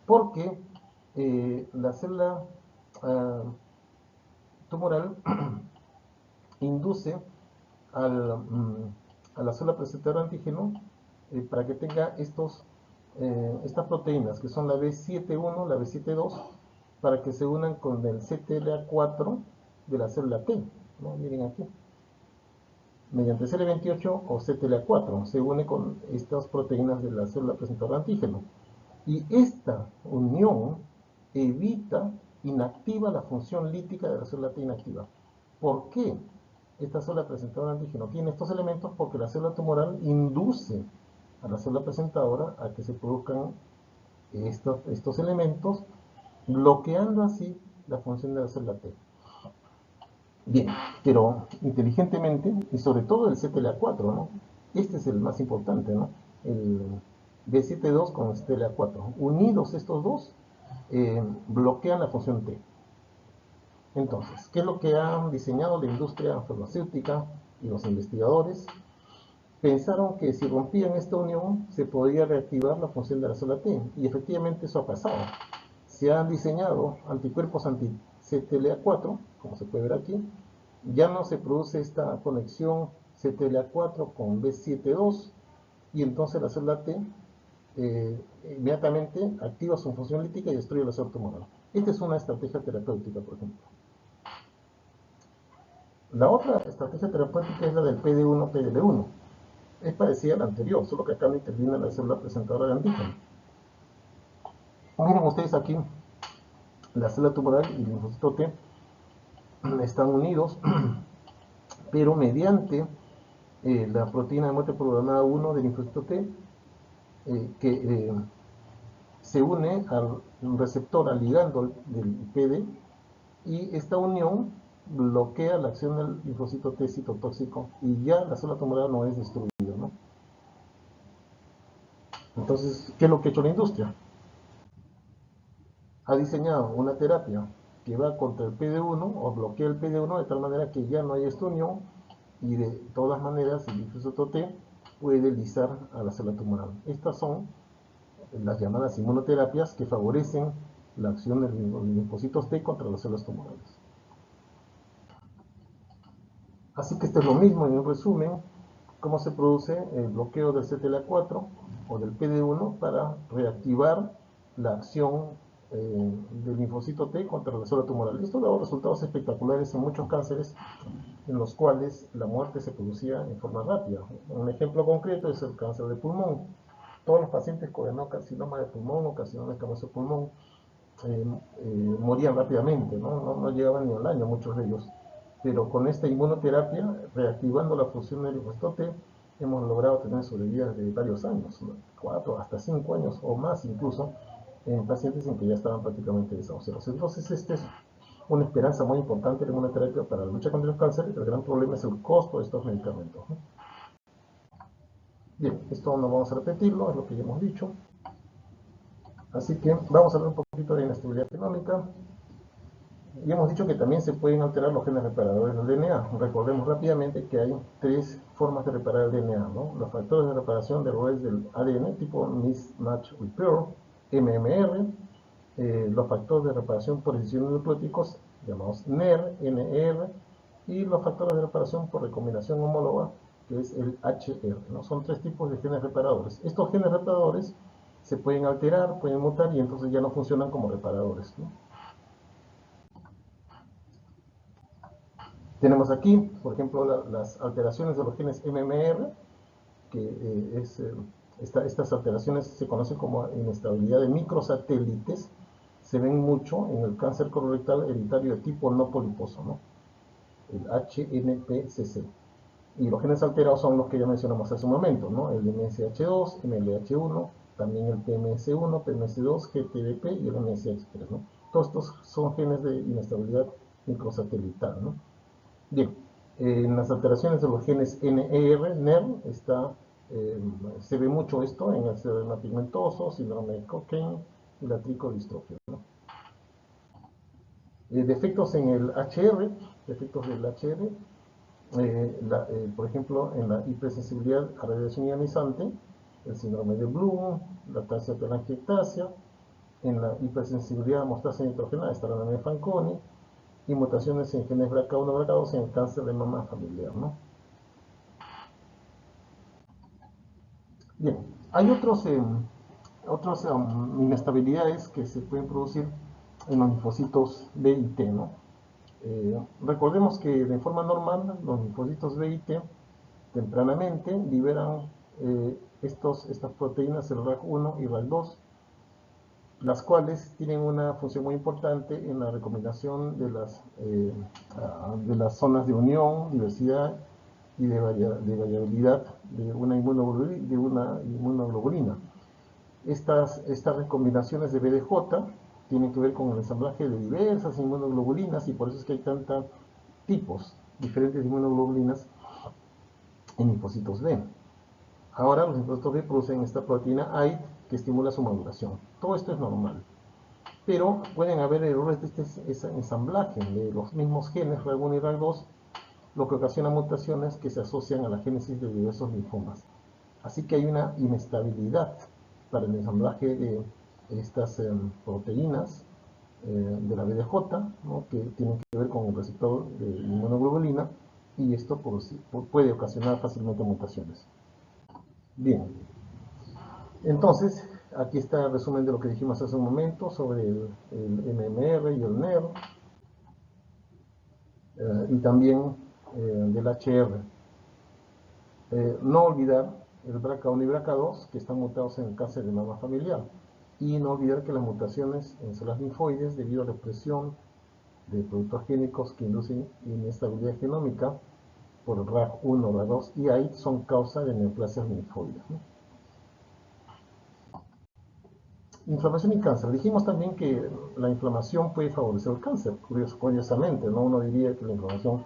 Porque la célula tumoral induce a la célula presentadora de antígeno para que tenga estas proteínas, que son la B7-1, la B7-2, para que se unan con el CTLA4 de la célula T, ¿no? Miren aquí. Mediante CD28 o CTLA4 se une con estas proteínas de la célula presentadora de antígeno. Y esta unión inactiva la función lítica de la célula T inactiva. ¿Por qué esta célula presentadora de antígeno tiene estos elementos? Porque la célula tumoral induce a la célula presentadora a que se produzcan estos elementos, bloqueando así la función de la célula T. Bien, pero inteligentemente, y sobre todo el CTLA4, ¿no? Este es el más importante, ¿no? El B7-2 con CTLA4. Unidos estos dos, bloquean la función T. Entonces, ¿qué es lo que han diseñado la industria farmacéutica y los investigadores? Pensaron que si rompían esta unión, se podría reactivar la función de la célula T. Y efectivamente eso ha pasado. se han diseñado anticuerpos anti-CTLA4, como se puede ver aquí. Ya no se produce esta conexión CTLA4 con B7-2 y entonces la célula T inmediatamente activa su función lítica y destruye la célula tumoral. Esta es una estrategia terapéutica, por ejemplo. La otra estrategia terapéutica es la del PD1-PDL1. Es parecida a la anterior, solo que acá no interviene la célula presentadora de antígeno. Miren ustedes aquí, la célula tumoral y el linfocito T están unidos, pero mediante la proteína de muerte programada 1 del linfocito T, que se une al receptor, al ligando del PD, y esta unión bloquea la acción del linfocito T citotóxico y ya la célula tumoral no es destruida, ¿no? Entonces, ¿qué es lo que ha hecho la industria? Ha diseñado una terapia que va contra el PD1 o bloquea el PD1 de tal manera que ya no hay esta unión y de todas maneras el linfocito T puede lisar a la célula tumoral. Estas son las llamadas inmunoterapias que favorecen la acción de los linfocitos T contra las células tumorales. Así que esto es lo mismo en un resumen, cómo se produce el bloqueo del CTLA4 o del PD1 para reactivar la acción del linfocito T contra la célula tumoral. Esto ha dado resultados espectaculares en muchos cánceres en los cuales la muerte se producía en forma rápida. Un ejemplo concreto es el cáncer de pulmón. Todos los pacientes con adenocarcinoma de pulmón o carcinoma escamoso de pulmón morían rápidamente, no llegaban ni al año muchos de ellos. Pero con esta inmunoterapia, reactivando la función del linfocito T, hemos logrado tener sobrevidas de varios años, 4 hasta 5 años o más incluso, en pacientes en que ya estaban prácticamente desahuciados. Entonces, esta es una esperanza muy importante de la inmunoterapia para la lucha contra el cáncer. El gran problema es el costo de estos medicamentos, ¿no? Bien, esto no vamos a repetirlo, es lo que ya hemos dicho. Así que vamos a hablar un poquito de inestabilidad genómica. Y hemos dicho que también se pueden alterar los genes reparadores del DNA. Recordemos rápidamente que hay 3 formas de reparar el DNA, ¿no? Los factores de reparación de errores del ADN tipo Mismatch Repair, MMR, los factores de reparación por decisión de nucleóticos, llamados NER, NER, y los factores de reparación por recombinación homóloga, que es el HR, ¿no? Son 3 tipos de genes reparadores. Estos genes reparadores se pueden alterar, pueden mutar y entonces ya no funcionan como reparadores, ¿no? Tenemos aquí, por ejemplo, las alteraciones de los genes MMR, que estas alteraciones se conocen como inestabilidad de microsatélites, se ven mucho en el cáncer colorectal hereditario de tipo no poliposo, ¿no? El HNPCC. Y los genes alterados son los que ya mencionamos hace un momento, ¿no? El MSH2, MLH1, también el PMS1, PMS2, GTDP y el MSH3, ¿no? Todos estos son genes de inestabilidad microsatelital, ¿no? Bien, en las alteraciones de los genes NER, se ve mucho esto en el xeroderma pigmentoso, síndrome de Cockayne y la tricodistrofia, ¿no? Defectos en el HR, defectos del HR, por ejemplo, en la hipersensibilidad a radiación ionizante, el síndrome de Bloom, la tasia-telangiectasia, en la hipersensibilidad a mostaza nitrogenada, está la de Fanconi, y mutaciones en genes BRCA1 y BRCA2 en el cáncer de mama familiar, ¿no? Bien, hay otras inestabilidades que se pueden producir en los linfocitos B y T, ¿no? Recordemos que de forma normal los linfocitos B y T tempranamente liberan estas proteínas, el RAG1 y RAG2, las cuales tienen una función muy importante en la recombinación de las zonas de unión, diversidad y de variabilidad de una inmunoglobulina. Estas recombinaciones de BDJ tienen que ver con el ensamblaje de diversas inmunoglobulinas y por eso es que hay tantos tipos diferentes de inmunoglobulinas en linfocitos B. Ahora los linfocitos B producen esta proteína AIT que estimula su maduración. Todo esto es normal. Pero pueden haber errores de este ensamblaje de los mismos genes RAG1 y RAG2, lo que ocasiona mutaciones que se asocian a la génesis de diversos linfomas. Así que hay una inestabilidad para el ensamblaje de estas proteínas de la BDJ, ¿no? Que tienen que ver con el receptor de inmunoglobulina, y esto puede ocasionar fácilmente mutaciones. Bien, entonces aquí está el resumen de lo que dijimos hace un momento sobre el MMR y el NER, y también del HR. No olvidar el BRCA1 y BRCA2, que están mutados en el cáncer de mama familiar, y no olvidar que las mutaciones en células linfoides, debido a la expresión de productos génicos que inducen inestabilidad genómica por RAF1, RAF2 y AIT, son causa de neoplasias linfoides, ¿no? Inflamación y cáncer. Dijimos también que la inflamación puede favorecer el cáncer, curiosamente, ¿no? Uno diría que la inflamación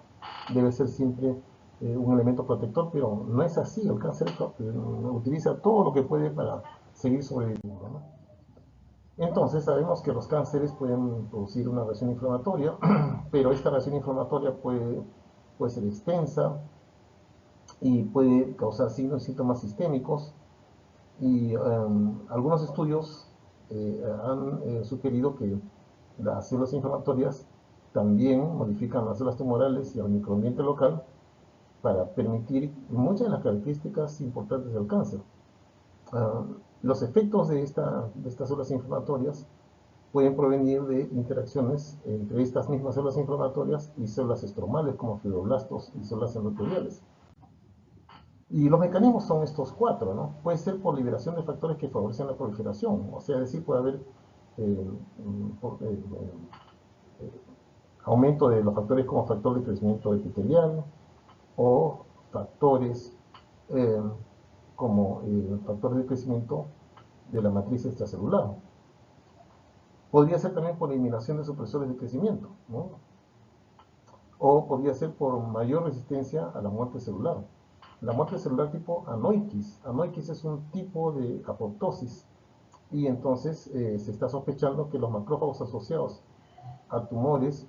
debe ser siempre un elemento protector, pero no es así. El cáncer utiliza todo lo que puede para seguir sobreviviendo, ¿no? Entonces sabemos que los cánceres pueden producir una reacción inflamatoria, pero esta reacción inflamatoria puede ser extensa y puede causar signos y síntomas sistémicos, y algunos estudios han sugerido que las células inflamatorias también modifican las células tumorales y el microambiente local para permitir muchas de las características importantes del cáncer. Los efectos de estas células inflamatorias pueden provenir de interacciones entre estas mismas células inflamatorias y células estromales como fibroblastos y células endoteliales. Y los mecanismos son estos cuatro, ¿no? Puede ser por liberación de factores que favorecen la proliferación, o sea, es decir, puede haber eh, aumento de los factores como factor de crecimiento epitelial, o factores eh, como factores de crecimiento de la matriz extracelular. Podría ser también por eliminación de supresores de crecimiento, ¿no? O podría ser por mayor resistencia a la muerte celular. La muerte celular tipo anoikis. Anoikis es un tipo de apoptosis, y entonces se está sospechando que los macrófagos asociados a tumores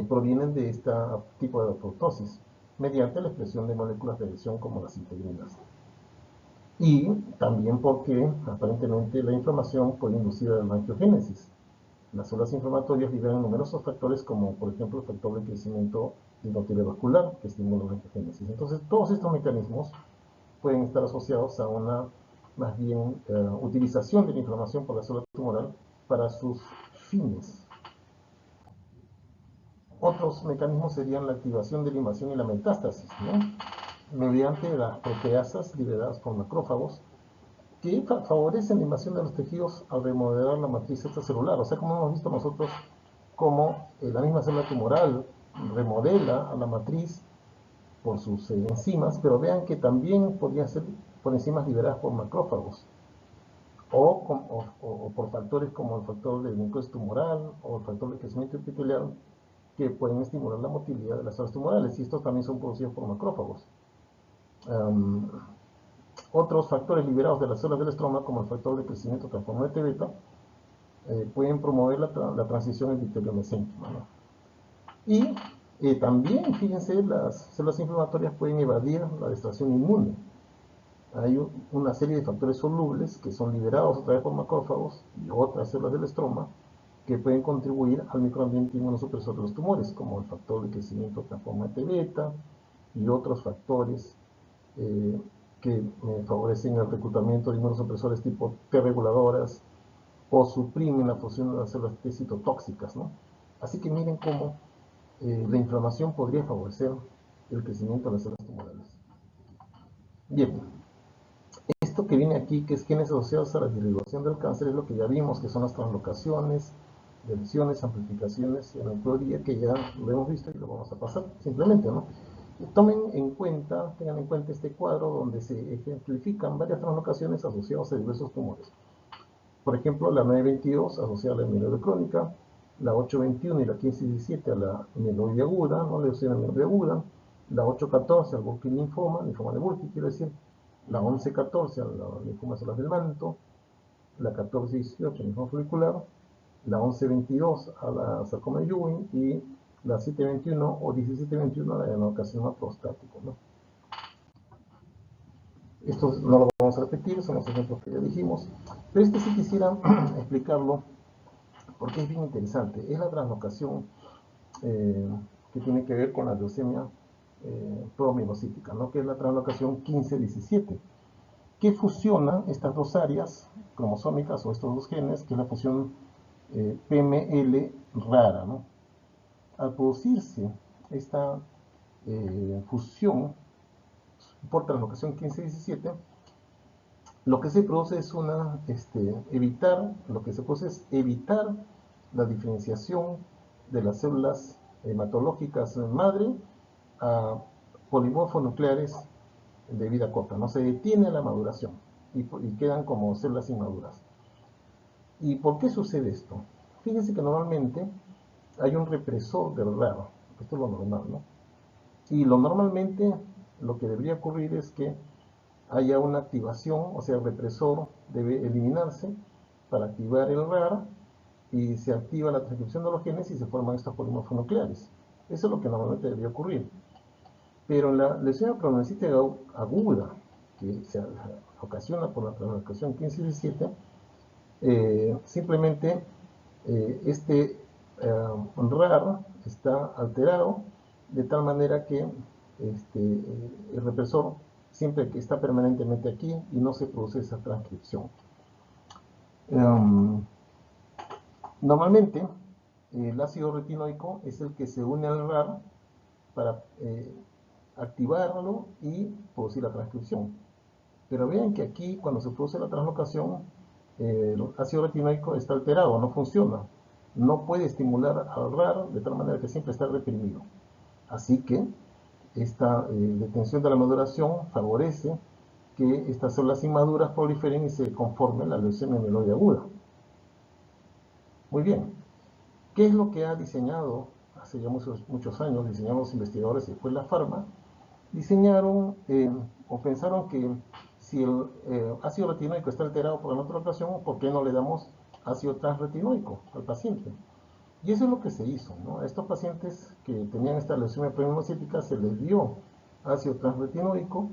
provienen de este tipo de apoptosis mediante la expresión de moléculas de lesión como las integrinas. Y también porque aparentemente la inflamación puede inducir a la angiogénesis. Las células inflamatorias liberan numerosos factores, como por ejemplo el factor de crecimiento endotelial vascular, que estimula la angiogénesis. Entonces, todos estos mecanismos pueden estar asociados a una, más bien, utilización de la inflamación por la célula tumoral para sus fines. Otros mecanismos serían la activación de la invasión y la metástasis, ¿no? Mediante las proteasas liberadas por macrófagos, que favorecen la invasión de los tejidos al remodelar la matriz extracelular. O sea, como hemos visto nosotros, como la misma célula tumoral remodela a la matriz por sus enzimas, pero vean que también podrían ser por enzimas liberadas por macrófagos, o por factores como el factor de necrosis tumoral o el factor de crecimiento epitelial, que pueden estimular la motilidad de las células tumorales, y estos también son producidos por macrófagos. Otros factores liberados de las células del estroma, como el factor de crecimiento transformador de T-beta, pueden promover la transición epitelio-mesénquima, ¿no? Y también, fíjense, las células inflamatorias pueden evadir la distracción inmune. Hay una serie de factores solubles que son liberados a través por macrófagos y otras células del estroma, que pueden contribuir al microambiente inmunosupresor de los tumores, como el factor de crecimiento transformador de T-beta y otros factores que favorecen el reclutamiento de inmunosupresores tipo T reguladoras, o suprimen la función de las células T citotóxicas, ¿no? Así que miren cómo la inflamación podría favorecer el crecimiento de las células tumorales. Bien, esto que viene aquí, que es genes asociados a la disregulación del cáncer, es lo que ya vimos, que son las translocaciones, deleciones, amplificaciones y aneuploidía, que ya lo hemos visto y lo vamos a pasar simplemente, ¿no? Tengan en cuenta este cuadro donde se ejemplifican varias translocaciones asociadas a diversos tumores. Por ejemplo, la 922 asociada a la amiloide crónica, la 821 y la 1517 a la amiloide aguda, no leucemia amiloide aguda, la 814 al Burkitt linfoma de Burkitt quiero decir, la 1114 a la linfoma celular del manto, la 1418 linfoma folicular, la 1122 a la sarcoma de Ewing y la 721 o 1721 a la adenocarcinoma prostático, ¿no? Esto no lo vamos a repetir, son los ejemplos que ya dijimos, pero este sí quisiera explicarlo porque es bien interesante. Es la translocación que tiene que ver con la leucemia promielocítica, ¿no? Que es la translocación 15-17, que fusiona estas dos áreas cromosómicas o estos dos genes, que es la fusión PML rara, ¿no? Al producirse esta fusión por translocación 15-17, lo que se produce es evitar la diferenciación de las células hematológicas madre a polimorfonucleares de vida corta. No se detiene la maduración y quedan como células inmaduras. ¿Y por qué sucede esto? Fíjense que normalmente hay un represor del RAR. Esto es lo normal, ¿no? Y normalmente lo que debería ocurrir es que haya una activación, o sea, el represor debe eliminarse para activar el RAR y se activa la transcripción de los genes y se forman estos polimorfonucleares. Eso es lo que normalmente debería ocurrir. Pero en la leucemia promielocítica aguda, que se ocasiona por la translocación 15-17, simplemente RAR está alterado de tal manera que el represor siempre que está permanentemente aquí y no se produce esa transcripción. Normalmente el ácido retinoico es el que se une al RAR para activarlo y producir la transcripción. Pero vean que aquí cuando se produce la translocación el ácido retinoico está alterado, no funciona, no puede estimular al RAR de tal manera que siempre está reprimido. Así que esta detención de la maduración favorece que estas células inmaduras proliferen y se conformen la leucemia mieloide aguda. Muy bien, ¿qué es lo que ha diseñado hace ya muchos años, diseñaron los investigadores y después la farma? Diseñaron o pensaron que si el ácido retinoico está alterado por la neutralización, ¿por qué no le damos ácido transretinoico al paciente? Y eso es lo que se hizo, ¿no? A estos pacientes que tenían esta leucemia promielocítica se les dio ácido transretinoico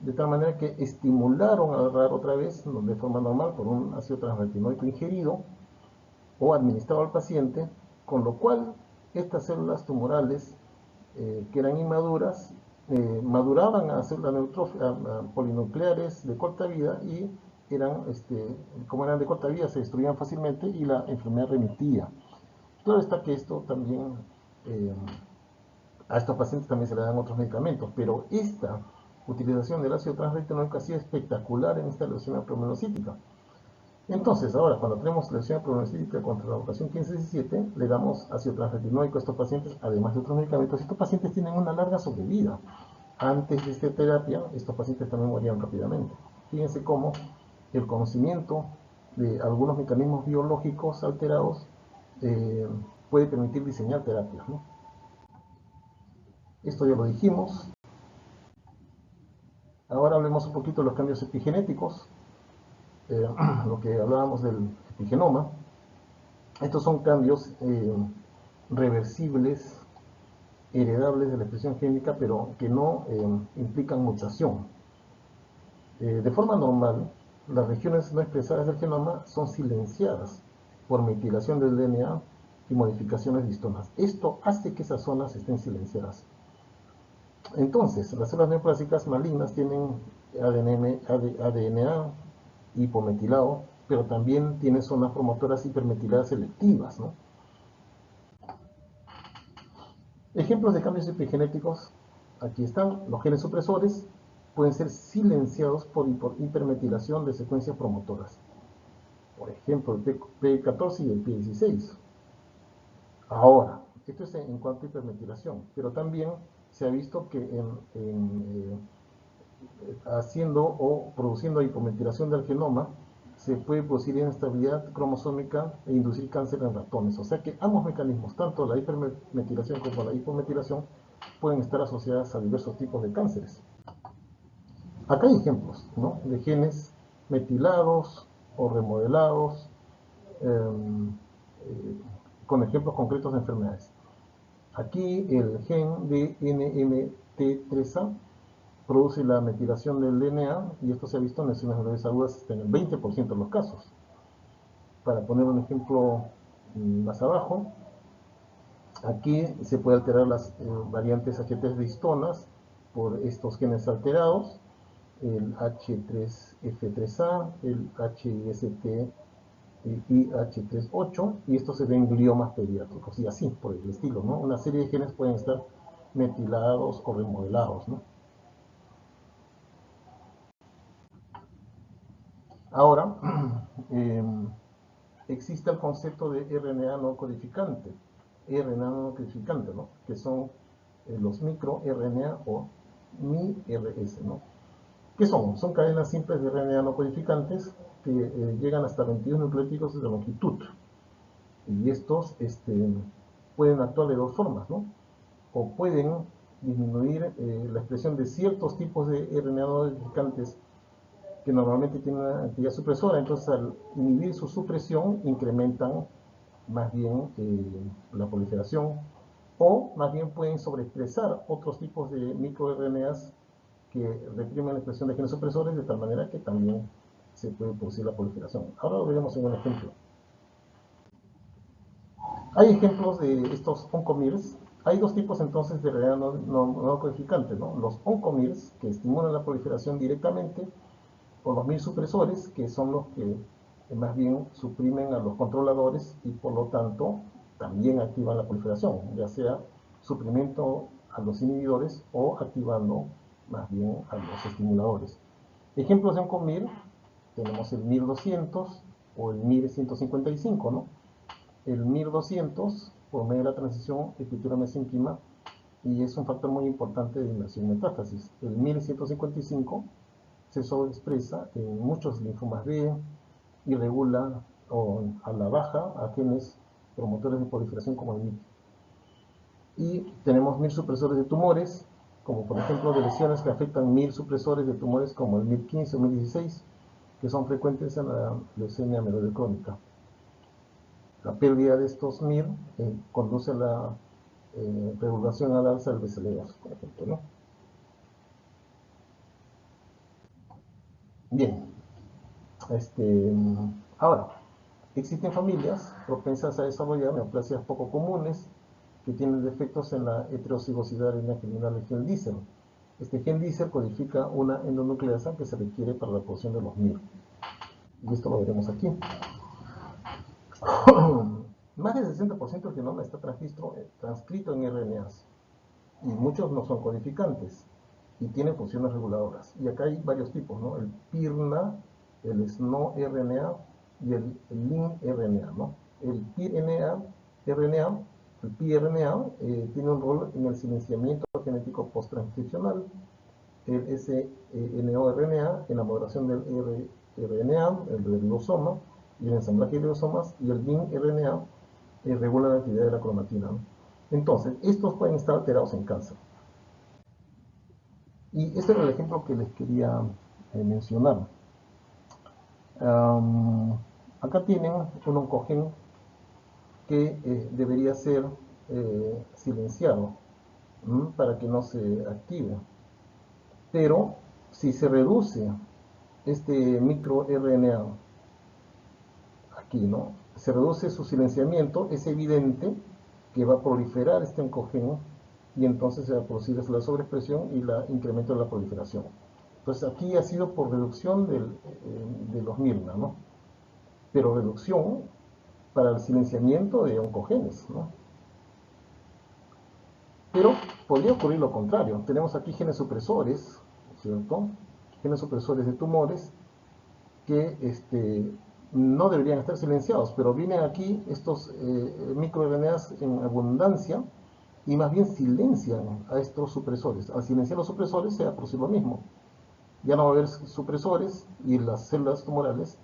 de tal manera que estimularon al RAR otra vez de forma normal por un ácido transretinoico ingerido o administrado al paciente, con lo cual estas células tumorales que eran inmaduras maduraban a células polinucleares de corta vida y como eran de corta vida se destruían fácilmente y la enfermedad remitía. Claro está que esto también a estos pacientes también se le dan otros medicamentos, pero esta utilización del ácido transretinoico ha sido espectacular en esta leucemia promielocítica. Entonces, ahora, cuando tenemos leucemia promielocítica contra la ocasión 15-17, le damos ácido transretinoico a estos pacientes, además de otros medicamentos. Estos pacientes tienen una larga sobrevida. Antes de esta terapia, estos pacientes también morían rápidamente. Fíjense cómo el conocimiento de algunos mecanismos biológicos alterados puede permitir diseñar terapias, ¿no? Esto ya lo dijimos. Ahora hablemos un poquito de los cambios epigenéticos. Lo que hablábamos del epigenoma. Estos son cambios reversibles, heredables de la expresión génica, pero que no implican mutación. De forma normal, las regiones no expresadas del genoma son silenciadas por metilación del DNA y modificaciones de histonas. Esto hace que esas zonas estén silenciadas. Entonces, las células neoplásicas malignas tienen ADNA hipometilado, pero también tienen zonas promotoras hipermetiladas selectivas, ¿no? Ejemplos de cambios epigenéticos, aquí están. Los genes supresores pueden ser silenciados por hipermetilación de secuencias promotoras. Por ejemplo, el P14 y el P16. Ahora, esto es en cuanto a hipermetilación, pero también se ha visto que haciendo o produciendo hipermetilación del genoma se puede producir inestabilidad cromosómica e inducir cáncer en ratones. O sea que ambos mecanismos, tanto la hipermetilación como la hipometilación, pueden estar asociadas a diversos tipos de cánceres. Acá hay ejemplos, ¿no?, de genes metilados o remodelados, con ejemplos concretos de enfermedades. Aquí el gen de NMT3A produce la metilación del DNA y esto se ha visto en lesiones nerviosas agudas en el 20% de los casos. Para poner un ejemplo más abajo. Aquí se puede alterar las variantes H3 de histonas por estos genes alterados, el H3F3A, el HST IH38, y esto se ve en gliomas pediátricos, y así por el estilo, ¿no? Una serie de genes pueden estar metilados o remodelados, ¿no? Ahora, existe el concepto de RNA no codificante, ¿no? Que son los microRNA o miRS, ¿no? ¿Qué son? Son cadenas simples de RNA no codificantes que llegan hasta 21 nucleótidos de longitud. Y estos pueden actuar de dos formas, ¿no? O pueden disminuir la expresión de ciertos tipos de RNA no codificantes que normalmente tienen una actividad supresora. Entonces, al inhibir su supresión, incrementan más bien la proliferación, o más bien pueden sobreexpresar otros tipos de microRNAs que reprimen la expresión de genes supresores, de tal manera que también se puede producir la proliferación. Ahora lo veremos en un ejemplo. Hay ejemplos de estos oncomirs. Hay dos tipos entonces de RNA no codificante, ¿no? Los oncomirs, que estimulan la proliferación directamente, o los mir supresores, que son los que más bien suprimen a los controladores y por lo tanto también activan la proliferación, ya sea suprimento a los inhibidores o activando más bien a los estimuladores. Ejemplos de oncomir, tenemos el MIR200 o el MIR155, ¿no? El MIR200 por medio de la transición epitelio-mesénquima, y es un factor muy importante de invasión y metástasis. El MIR155 se sobreexpresa en muchos linfomas B y regula o a la baja a genes promotores de proliferación como el MIT. Y tenemos MIR supresores de tumores, como por ejemplo de lesiones que afectan MIR supresores de tumores como el MIR15 o MIR16, que son frecuentes en la leucemia mieloide crónica. La pérdida de estos MIR conduce a la regulación al alza del BCL2, por ejemplo, ¿no? Bien, ahora, existen familias propensas a desarrollar neoplasias poco comunes que tienen defectos en la heterocigosidad arena germinal del gen Diesel. Este gen Diesel codifica una endonucleasa que se requiere para la producción de los MIR. Y esto lo veremos aquí. Más del 60% del genoma está transcrito en RNAs, y muchos no son codificantes y tienen funciones reguladoras. Y acá hay varios tipos, ¿no? El PIRNA, el SNO-RNA y el LIN-RNA, ¿no? El PIRNA, tiene un rol en el silenciamiento genético post-transcripcional, el SNO-RNA en la moderación del RNA, el ribosoma y el ensamblaje de ribosomas, y el LIN-RNA regula la actividad de la cromatina, ¿no? Entonces, estos pueden estar alterados en cáncer. Y este era el ejemplo que les quería mencionar. Acá tienen un oncogen que debería ser silenciado para que no se active. Pero si se reduce este microRNA aquí, ¿no? Se reduce su silenciamiento, es evidente que va a proliferar este oncogen y entonces se va a producir la sobreexpresión y el incremento de la proliferación. Entonces aquí ha sido por reducción de los MIRNA, ¿no? Pero reducción para el silenciamiento de oncogenes, ¿no? Pero podría ocurrir lo contrario. Tenemos aquí genes supresores, ¿cierto? Genes supresores de tumores que no deberían estar silenciados, pero vienen aquí estos microRNAs en abundancia y más bien silencian a estos supresores. Al silenciar los supresores se va a producir lo mismo. Ya no va a haber supresores y las células tumorales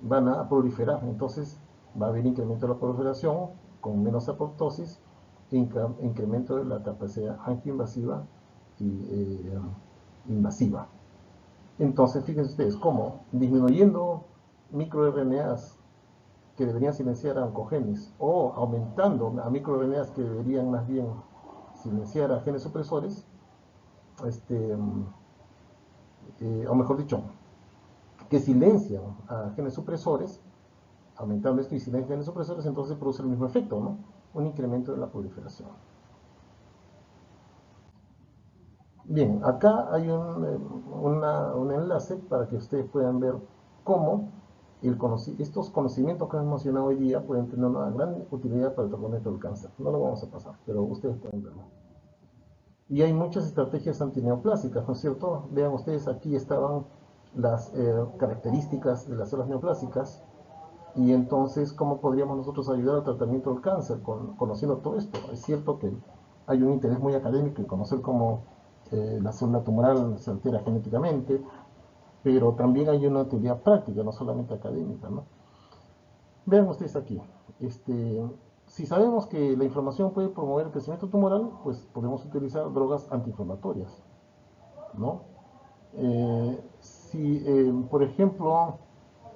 van a proliferar. Entonces va a haber incremento de la proliferación con menos apoptosis, incremento de la capacidad angioinvasiva y invasiva. Entonces, fíjense ustedes cómo disminuyendo microRNAs que deberían silenciar a oncogenes o aumentando a microRNAs que deberían más bien silenciar a genes supresores, o mejor dicho, que silencian a genes supresores, aumentando esto y si hay genes supresores, entonces produce el mismo efecto, ¿no? Un incremento de la proliferación. Bien, acá hay un enlace para que ustedes puedan ver cómo estos conocimientos que hemos mencionado hoy día pueden tener una gran utilidad para el tratamiento del cáncer. No lo vamos a pasar, pero ustedes pueden verlo. Y hay muchas estrategias antineoplásicas, ¿no es cierto? Vean ustedes, aquí estaban las características de las células neoplásicas y entonces cómo podríamos nosotros ayudar al tratamiento del cáncer conociendo todo esto. Es cierto que hay un interés muy académico en conocer cómo la célula tumoral se altera genéticamente, pero también hay una teoría práctica, no solamente académica, ¿no? Vean ustedes aquí, si sabemos que la inflamación puede promover el crecimiento tumoral, pues podemos utilizar drogas antiinflamatorias, ¿no? Si, por ejemplo,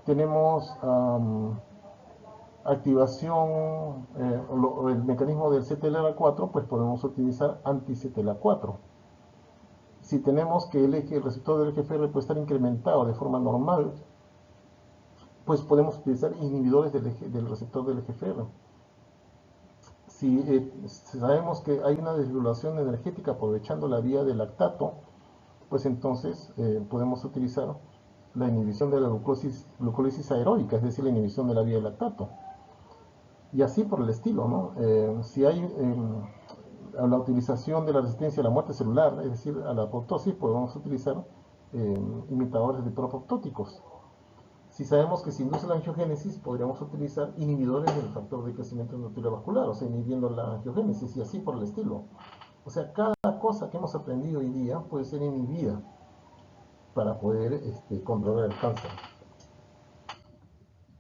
tenemos activación, el mecanismo del CTLA4, pues podemos utilizar anti-CTLA4. Si tenemos que el receptor del EGFR puede estar incrementado de forma normal, pues podemos utilizar inhibidores del receptor del EGFR. Si sabemos que hay una desregulación energética aprovechando la vía del lactato, pues entonces podemos utilizar la inhibición de la glucólisis aeróbica, es decir, la inhibición de la vía del lactato. Y así por el estilo, ¿no? Si hay la utilización de la resistencia a la muerte celular, es decir, a la apoptosis, podemos utilizar imitadores de propoptóticos. Si sabemos que se induce la angiogénesis, podríamos utilizar inhibidores del factor de crecimiento endotelial vascular, o sea, inhibiendo la angiogénesis y así por el estilo. O sea, cada cosa que hemos aprendido hoy día puede ser inhibida para poder controlar el cáncer.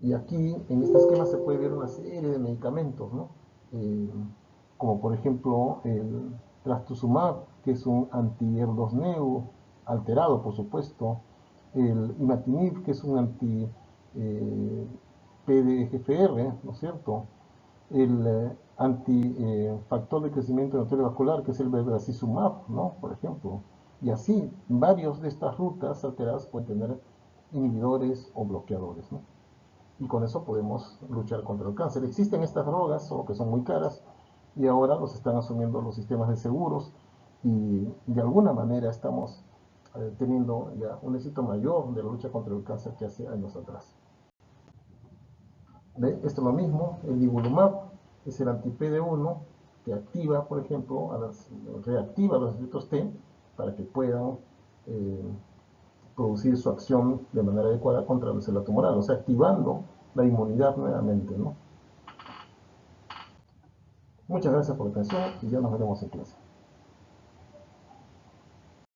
Y aquí, en este esquema, se puede ver una serie de medicamentos, ¿no? Como por ejemplo el trastuzumab, que es un anti-ER2-neu, alterado por supuesto, el imatinib, que es un anti-PDGFR, ¿no es cierto? El antifactor de crecimiento endotelial vascular, que es el bevacizumab, ¿no? Por ejemplo. Y así, varios de estas rutas alteradas pueden tener inhibidores o bloqueadores, ¿no? Y con eso podemos luchar contra el cáncer. Existen estas drogas, solo que son muy caras, y ahora los están asumiendo los sistemas de seguros, y de alguna manera estamos teniendo ya un éxito mayor de la lucha contra el cáncer que hace años atrás. ¿Ve? Esto es lo mismo, el nivolumab es el anti-PD1 que activa, por ejemplo, reactiva a los efectos T para que puedan producir su acción de manera adecuada contra la célula tumoral, o sea, activando la inmunidad nuevamente, ¿no? Muchas gracias por la atención y ya nos veremos en clase.